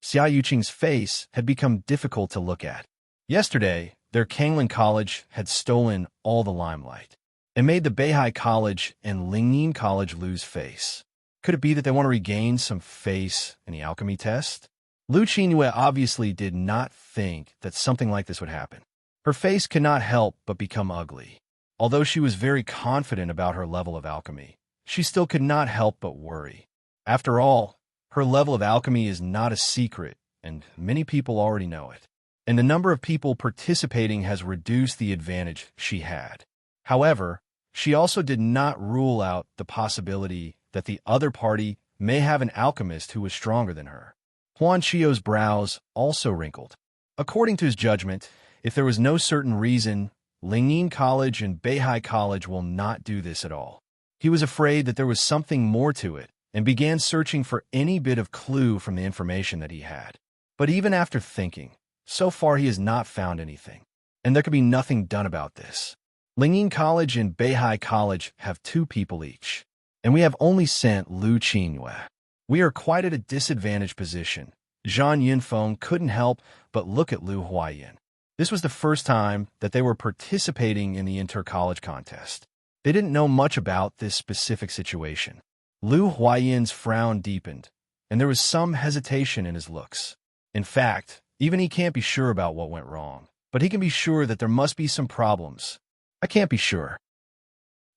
Xia Yuqing's face had become difficult to look at. Yesterday, their Kangling College had stolen all the limelight and made the Beihai College and Lingyin College lose face. Could it be that they want to regain some face in the alchemy test? Lu Qingyue obviously did not think that something like this would happen. Her face could not help but become ugly. Although she was very confident about her level of alchemy, she still could not help but worry. After all, her level of alchemy is not a secret, and many people already know it. And the number of people participating has reduced the advantage she had. However, she also did not rule out the possibility that the other party may have an alchemist who was stronger than her. Huan Chio's brows also wrinkled. According to his judgment, if there was no certain reason, Lingyin College and Beihai College will not do this at all. He was afraid that there was something more to it, and began searching for any bit of clue from the information that he had. But even after thinking, so far he has not found anything, and there could be nothing done about this. Lingyin College and Beihai College have 2 people each, and we have only sent Lu Qingyue. We are quite at a disadvantaged position. Zhang Yinfeng couldn't help but look at Lu Huayan. This was the first time that they were participating in the inter-college contest. They didn't know much about this specific situation. Lu Huayan's frown deepened, and there was some hesitation in his looks. In fact, even he can't be sure about what went wrong, but he can be sure that there must be some problems. I can't be sure.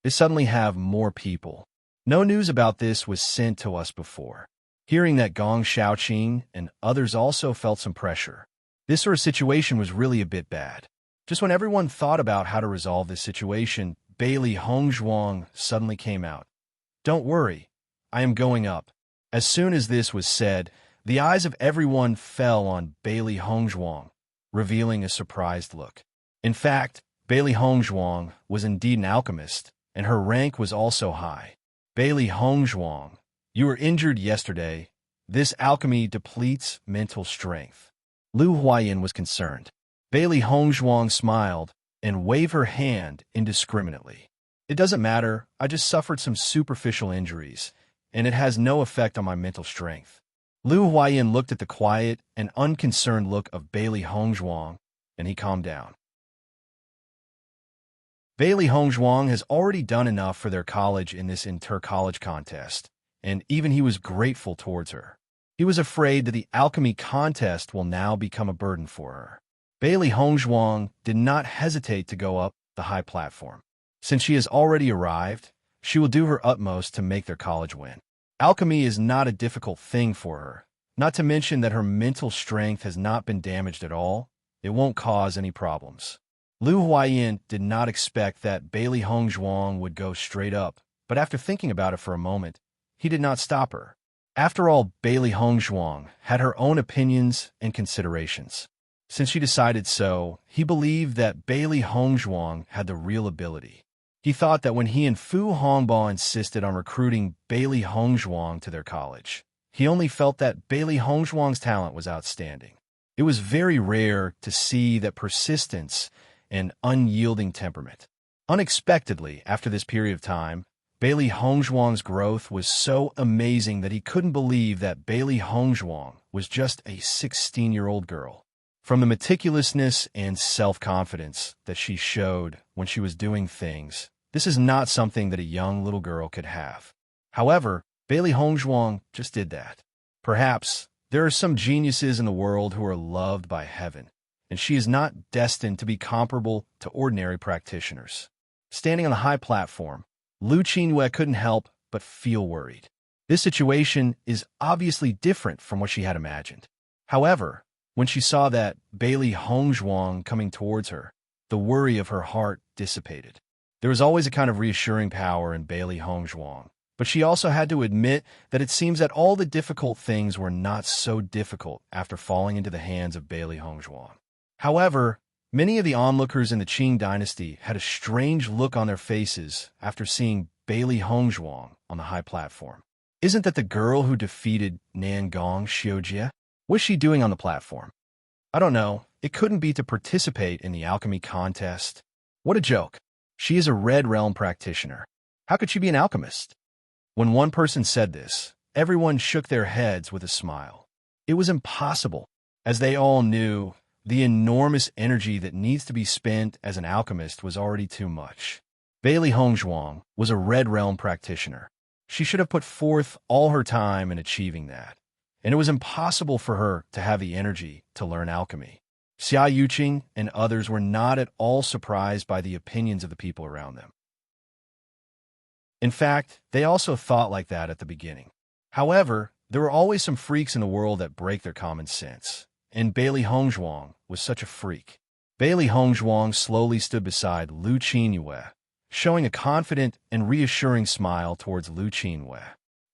They suddenly have more people. No news about this was sent to us before. Hearing that Gong Xiaoqing and others also felt some pressure. This sort of situation was really a bit bad. Just when everyone thought about how to resolve this situation, Bailey Hongzhuang suddenly came out. Don't worry, I am going up. As soon as this was said, the eyes of everyone fell on Bailey Hongzhuang, revealing a surprised look. In fact, Bailey Hongzhuang was indeed an alchemist, and her rank was also high. Bailey Hongzhuang, you were injured yesterday. This alchemy depletes mental strength. Lu Huayan was concerned. Bailey Hongzhuang smiled and waved her hand indiscriminately. It doesn't matter, I just suffered some superficial injuries, and it has no effect on my mental strength. Lu Huayan looked at the quiet and unconcerned look of Bailey Hongzhuang, and he calmed down. Bailey Hongzhuang has already done enough for their college in this inter-college contest, and even he was grateful towards her. He was afraid that the alchemy contest will now become a burden for her. Bailey Hongzhuang did not hesitate to go up the high platform. Since she has already arrived, she will do her utmost to make their college win. Alchemy is not a difficult thing for her, not to mention that her mental strength has not been damaged at all. It won't cause any problems. Lu Huayan did not expect that Bailey Hongzhuang would go straight up, but after thinking about it for a moment, he did not stop her. After all, Bailey Hongzhuang had her own opinions and considerations. Since she decided so, he believed that Bailey Hongzhuang had the real ability. He thought that when he and Fu Hongbao insisted on recruiting Bailey Hongzhuang to their college, he only felt that Bailey Hongzhuang's talent was outstanding. It was very rare to see that persistence and unyielding temperament. Unexpectedly, after this period of time, Bailey Hongzhuang's growth was so amazing that he couldn't believe that Bailey Hongzhuang was just a 16-year-old girl. From the meticulousness and self-confidence that she showed when she was doing things, this is not something that a young little girl could have. However, Bailey Hongzhuang just did that. Perhaps there are some geniuses in the world who are loved by heaven, and she is not destined to be comparable to ordinary practitioners. Standing on the high platform, Lu Qingyue couldn't help but feel worried. This situation is obviously different from what she had imagined. However, when she saw that Bailey Hongzhuang coming towards her, the worry of her heart dissipated. There was always a kind of reassuring power in Bailey Hongzhuang, but she also had to admit that it seems that all the difficult things were not so difficult after falling into the hands of Bailey Hongzhuang. However, many of the onlookers in the Qing dynasty had a strange look on their faces after seeing Bailey Hongzhuang on the high platform. Isn't that the girl who defeated Nangong Xiujie? What's she doing on the platform? I don't know. It couldn't be to participate in the alchemy contest. What a joke. She is a Red Realm practitioner. How could she be an alchemist? When one person said this, everyone shook their heads with a smile. It was impossible, as they all knew the enormous energy that needs to be spent as an alchemist was already too much. Bailey Hongzhuang was a Red Realm practitioner. She should have put forth all her time in achieving that, and it was impossible for her to have the energy to learn alchemy. Xia Yuqing and others were not at all surprised by the opinions of the people around them. In fact, they also thought like that at the beginning. However, there were always some freaks in the world that break their common sense, and Bailey Hongzhuang was such a freak. Bailey Hongzhuang slowly stood beside Lu Qinyue, showing a confident and reassuring smile towards Lu Qinyue.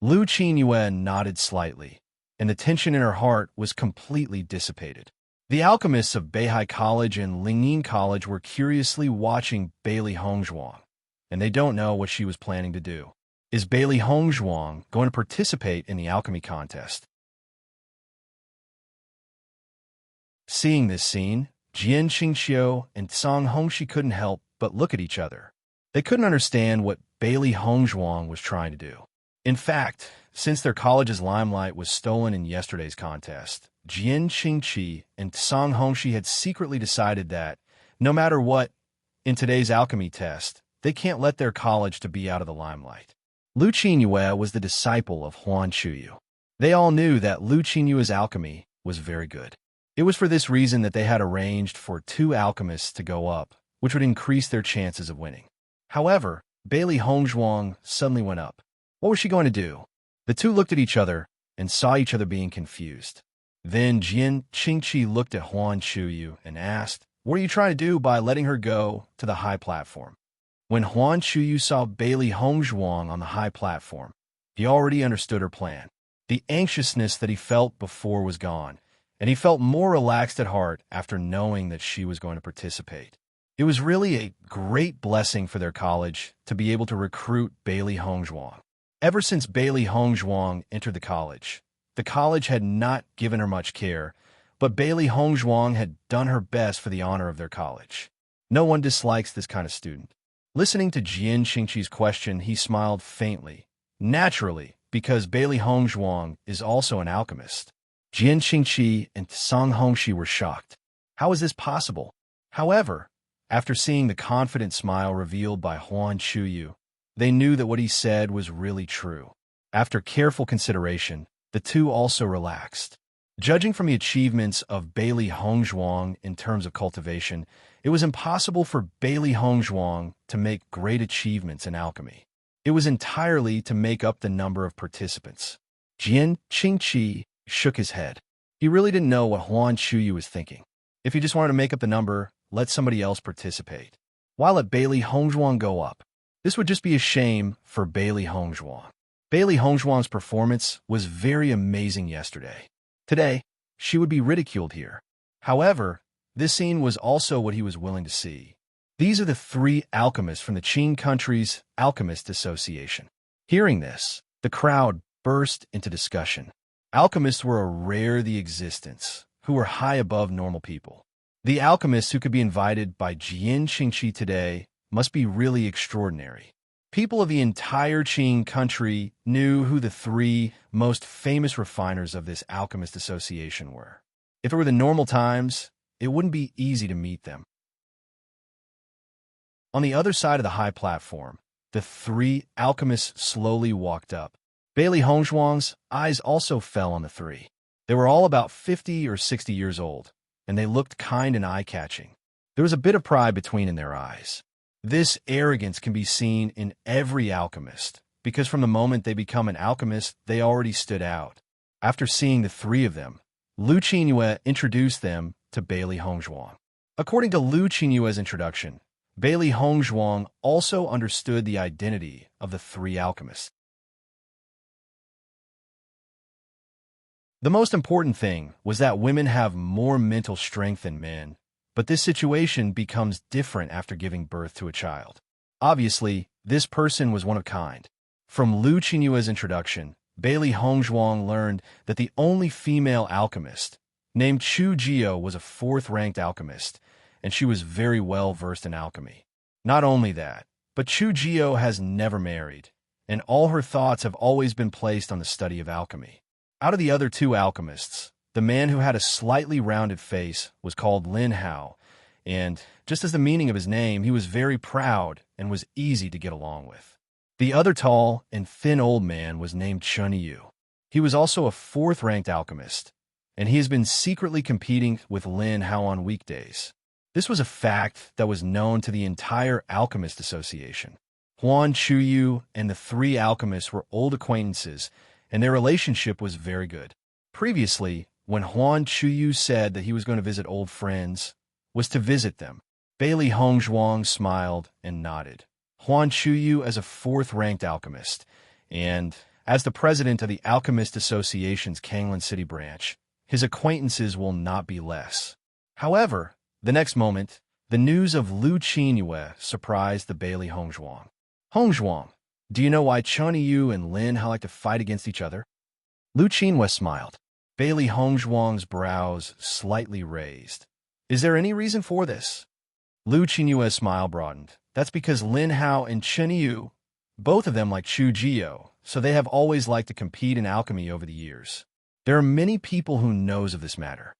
Lu Qinyue nodded slightly, and the tension in her heart was completely dissipated. The alchemists of Beihai College and Lingyin College were curiously watching Bailey Hongzhuang, and they don't know what she was planning to do. Is Bailey Hongzhuang going to participate in the alchemy contest? Seeing this scene, Jian Qingxiu and Song Hongxi couldn't help but look at each other. They couldn't understand what Bailey Hongzhuang was trying to do. In fact, since their college's limelight was stolen in yesterday's contest, Jian Qingqi and Song Hongxi had secretly decided that, no matter what, in today's alchemy test, they can't let their college to be out of the limelight. Lu Qinyue was the disciple of Huan Chuyu. They all knew that Lu Qinyue's alchemy was very good. It was for this reason that they had arranged for 2 alchemists to go up, which would increase their chances of winning. However, Bailey Hongzhuang suddenly went up. What was she going to do? The two looked at each other and saw each other being confused. Then Jian Qingqi looked at Huan Chuyu and asked, "What are you trying to do by letting her go to the high platform?" When Huan Chuyu saw Bailey Hongzhuang on the high platform, he already understood her plan. The anxiousness that he felt before was gone, and he felt more relaxed at heart after knowing that she was going to participate. It was really a great blessing for their college to be able to recruit Bailey Hongzhuang. Ever since Bailey Hongzhuang entered the college had not given her much care, but Bailey Hongzhuang had done her best for the honor of their college. No one dislikes this kind of student. Listening to Jian Qingqi's question, he smiled faintly, naturally, because Bailey Hongzhuang is also an alchemist. Jian Qingqi and Song Hongxi were shocked. How is this possible? However, after seeing the confident smile revealed by Huan Chuyu, they knew that what he said was really true. After careful consideration, the two also relaxed. Judging from the achievements of Bailey Hongzhuang in terms of cultivation, it was impossible for Bailey Hongzhuang to make great achievements in alchemy. It was entirely to make up the number of participants. Jian Qingqi shook his head. He really didn't know what Huan Chuyu was thinking. If he just wanted to make up the number, let somebody else participate. Why let Bailey Hongzhuang go up? This would just be a shame for Bailey Hongzhuang. Bailey Hongzhuang's performance was very amazing yesterday. Today, she would be ridiculed here. However, this scene was also what he was willing to see. These are the 3 alchemists from the Qing country's Alchemist Association. Hearing this, the crowd burst into discussion. Alchemists were a rare the existence, who were high above normal people. The alchemists who could be invited by Jian Qingqi today must be really extraordinary. People of the entire Qing country knew who the 3 most famous refiners of this Alchemist Association were. If it were the normal times, it wouldn't be easy to meet them. On the other side of the high platform, the 3 alchemists slowly walked up. Bailey Hongzhuang's eyes also fell on the 3. They were all about 50 or 60 years old, and they looked kind and eye-catching. There was a bit of pride between in their eyes. This arrogance can be seen in every alchemist, because from the moment they become an alchemist, they already stood out. After seeing the 3 of them, Lu Qinyue introduced them to Bailey Hongzhuang. According to Lu Qinyue's introduction, Bailey Hongzhuang also understood the identity of the 3 alchemists. The most important thing was that women have more mental strength than men, but this situation becomes different after giving birth to a child. Obviously, this person was one of a kind. From Lu Qinyue's introduction, Bailey Hongzhuang learned that the only female alchemist, named Chu Jio, was a 4th-ranked alchemist, and she was very well versed in alchemy. Not only that, But Chu Jio has never married, and all her thoughts have always been placed on the study of alchemy. Out of the other two alchemists, the man who had a slightly rounded face was called Lin Hao, and, just as the meaning of his name, he was very proud and was easy to get along with. The other tall and thin old man was named Chun Yu. He was also a fourth-ranked alchemist, and he has been secretly competing with Lin Hao on weekdays. This was a fact that was known to the entire Alchemist Association. Huan Chuyu and the three alchemists were old acquaintances, and their relationship was very good. Previously, when Huan Chuyu said that he was going to visit old friends, was to visit them, Bailey Hongzhuang smiled and nodded. Huan Chuyu as a fourth-ranked alchemist, and as the president of the Alchemist Association's Kanglan City branch, his acquaintances will not be less. However, the next moment, the news of Lu Qinyue surprised the Bailey Hongzhuang. Hongzhuang, do you know why Chun Yu and Lin Hao like to fight against each other? Lu Qinyue smiled. Bailey Hongzhuang's brows slightly raised. Is there any reason for this? Lu Qinyue's smile broadened. That's because Lin Hao and Chun Yu, both of them like Chu Jio, so they have always liked to compete in alchemy over the years. There are many people who knows of this matter.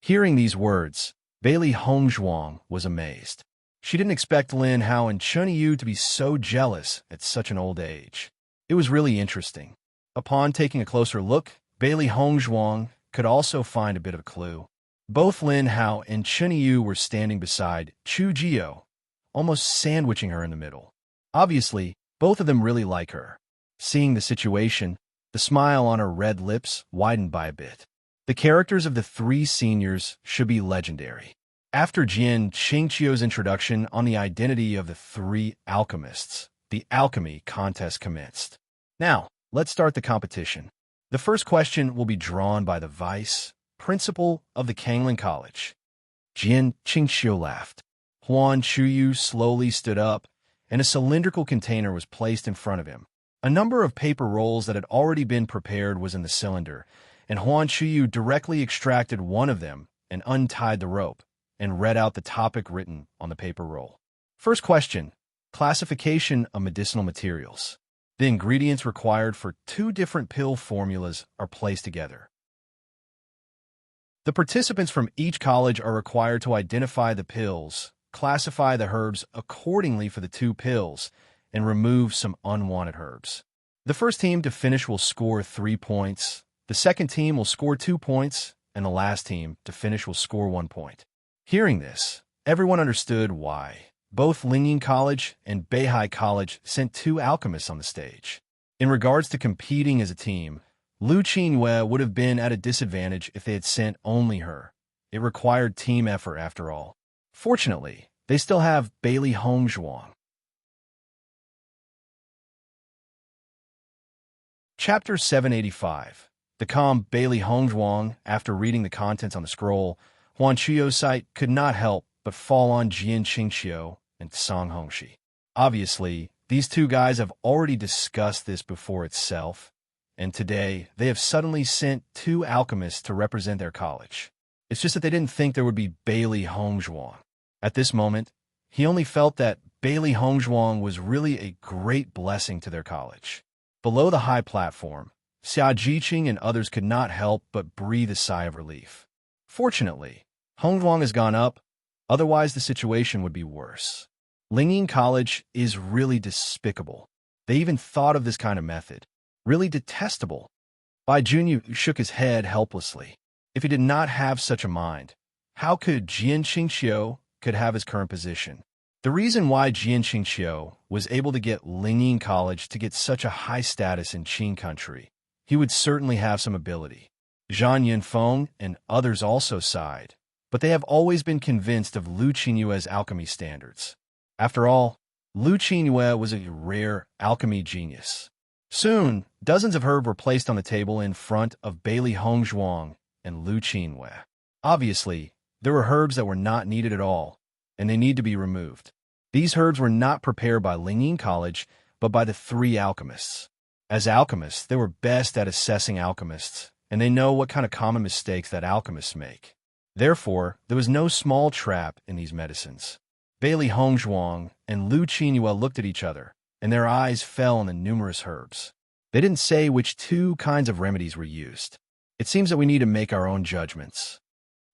Hearing these words, Bailey Hongzhuang was amazed. She didn't expect Lin Hao and Chun Yu to be so jealous at such an old age. It was really interesting. Upon taking a closer look, Bailey Hongzhuang could also find a bit of a clue. Both Lin Hao and Chun Yu were standing beside Chu Jio, almost sandwiching her in the middle. Obviously, both of them really like her. Seeing the situation, the smile on her red lips widened by a bit. The characters of the three seniors should be legendary. After Jian Qingqiu's introduction on the identity of the three alchemists, the alchemy contest commenced. Now, let's start the competition. The first question will be drawn by the vice principal of the Kanglan College. Jian Qingqiu laughed. Huan Chuyu slowly stood up, and a cylindrical container was placed in front of him. A number of paper rolls that had already been prepared was in the cylinder, and Huan Chuyu directly extracted one of them and untied the rope, and read out the topic written on the paper roll. First question, classification of medicinal materials. The ingredients required for 2 different pill formulas are placed together. The participants from each college are required to identify the pills, classify the herbs accordingly for the 2 pills, and remove some unwanted herbs. The first team to finish will score 3 points, the second team will score 2 points, and the last team to finish will score 1 point. Hearing this, everyone understood why both Lingying College and Beihai College sent 2 alchemists on the stage. In regards to competing as a team, Lu Qinyue would have been at a disadvantage if they had sent only her. It required team effort after all. Fortunately, they still have Bailey Hongzhuang. Chapter 785. The calm Bailey Hongzhuang, after reading the contents on the scroll, Huan Chuyo's sight could not help but fall on Jian Qingqiu and Song Hongxi. Obviously, these 2 guys have already discussed this before itself, and today they have suddenly sent 2 alchemists to represent their college. It's just that they didn't think there would be Bailey Hongzhuang. At this moment, he only felt that Bailey Hongzhuang was really a great blessing to their college. Below the high platform, Xia Jiqing and others could not help but breathe a sigh of relief. Fortunately, Hongzhuang has gone up, otherwise the situation would be worse. Lingying College is really despicable. They even thought of this kind of method. Really detestable. Bai Junyu shook his head helplessly. If he did not have such a mind, how could Jian Qingqiu could have his current position? The reason why Jian Qingqiu was able to get Lingying College to get such a high status in Qin country, he would certainly have some ability. Zhang Yunfeng and others also sighed, but they have always been convinced of Lu Qinyue's alchemy standards. After all, Lu Qinyue was a rare alchemy genius. Soon, dozens of herbs were placed on the table in front of Bailey Hongzhuang and Lu Qinyue. Obviously, there were herbs that were not needed at all, and they need to be removed. These herbs were not prepared by Lingying College, but by the 3 alchemists. As alchemists, they were best at assessing alchemists, and they know what kind of common mistakes that alchemists make. Therefore, there was no small trap in these medicines. Bailey Hongzhuang and Lu Qingyue looked at each other, and their eyes fell on the numerous herbs. They didn't say which two kinds of remedies were used. It seems that we need to make our own judgments.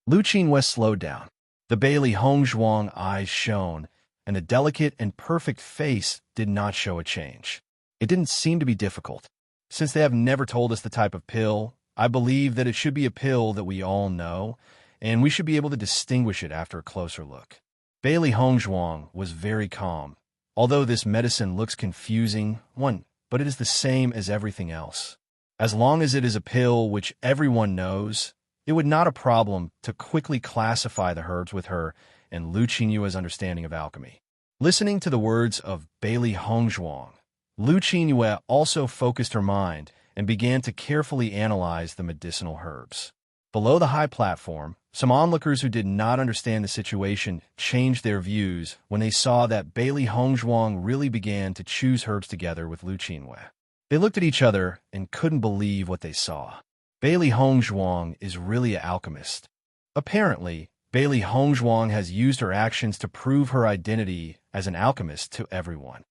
Lu Qingyue slowed down. The Bailey Hongzhuang eyes shone, and the delicate and perfect face did not show a change. It didn't seem to be difficult. Since they have never told us the type of pill, I believe that it should be a pill that we all know, and we should be able to distinguish it after a closer look. Bailey Hongzhuang was very calm. Although this medicine looks confusing, but it is the same as everything else. As long as it is a pill which everyone knows, it would not a problem to quickly classify the herbs with her and Lu Qingyue's understanding of alchemy. Listening to the words of Bailey Hongzhuang, Lu Qingyue also focused her mind and began to carefully analyze the medicinal herbs. Below the high platform, some onlookers who did not understand the situation changed their views when they saw that Bailey Hongzhuang really began to choose herbs together with Lu Qingyue. They looked at each other and couldn't believe what they saw. Bailey Hongzhuang is really an alchemist. Apparently, Bailey Hongzhuang has used her actions to prove her identity as an alchemist to everyone.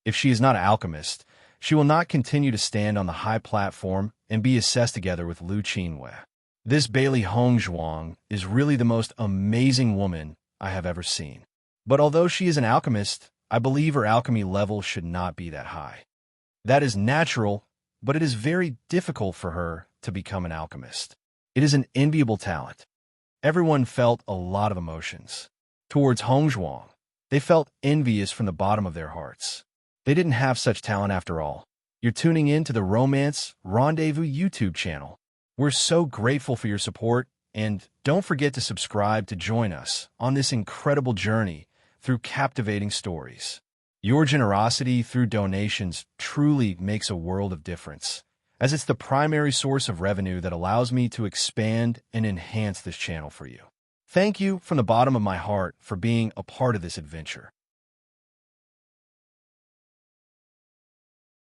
If she is not an alchemist, she will not continue to stand on the high platform and be assessed together with Lu Qingyue. This Bailey Hongzhuang is really the most amazing woman I have ever seen. But although she is an alchemist, I believe her alchemy level should not be that high. That is natural, but it is very difficult for her to become an alchemist. It is an enviable talent. Everyone felt a lot of emotions. Towards Hongzhuang, they felt envious from the bottom of their hearts. They didn't have such talent after all. You're tuning in to the Romance Rendezvous YouTube channel. We're so grateful for your support, and don't forget to subscribe to join us on this incredible journey through captivating stories. Your generosity through donations truly makes a world of difference, as it's the primary source of revenue that allows me to expand and enhance this channel for you. Thank you from the bottom of my heart for being a part of this adventure.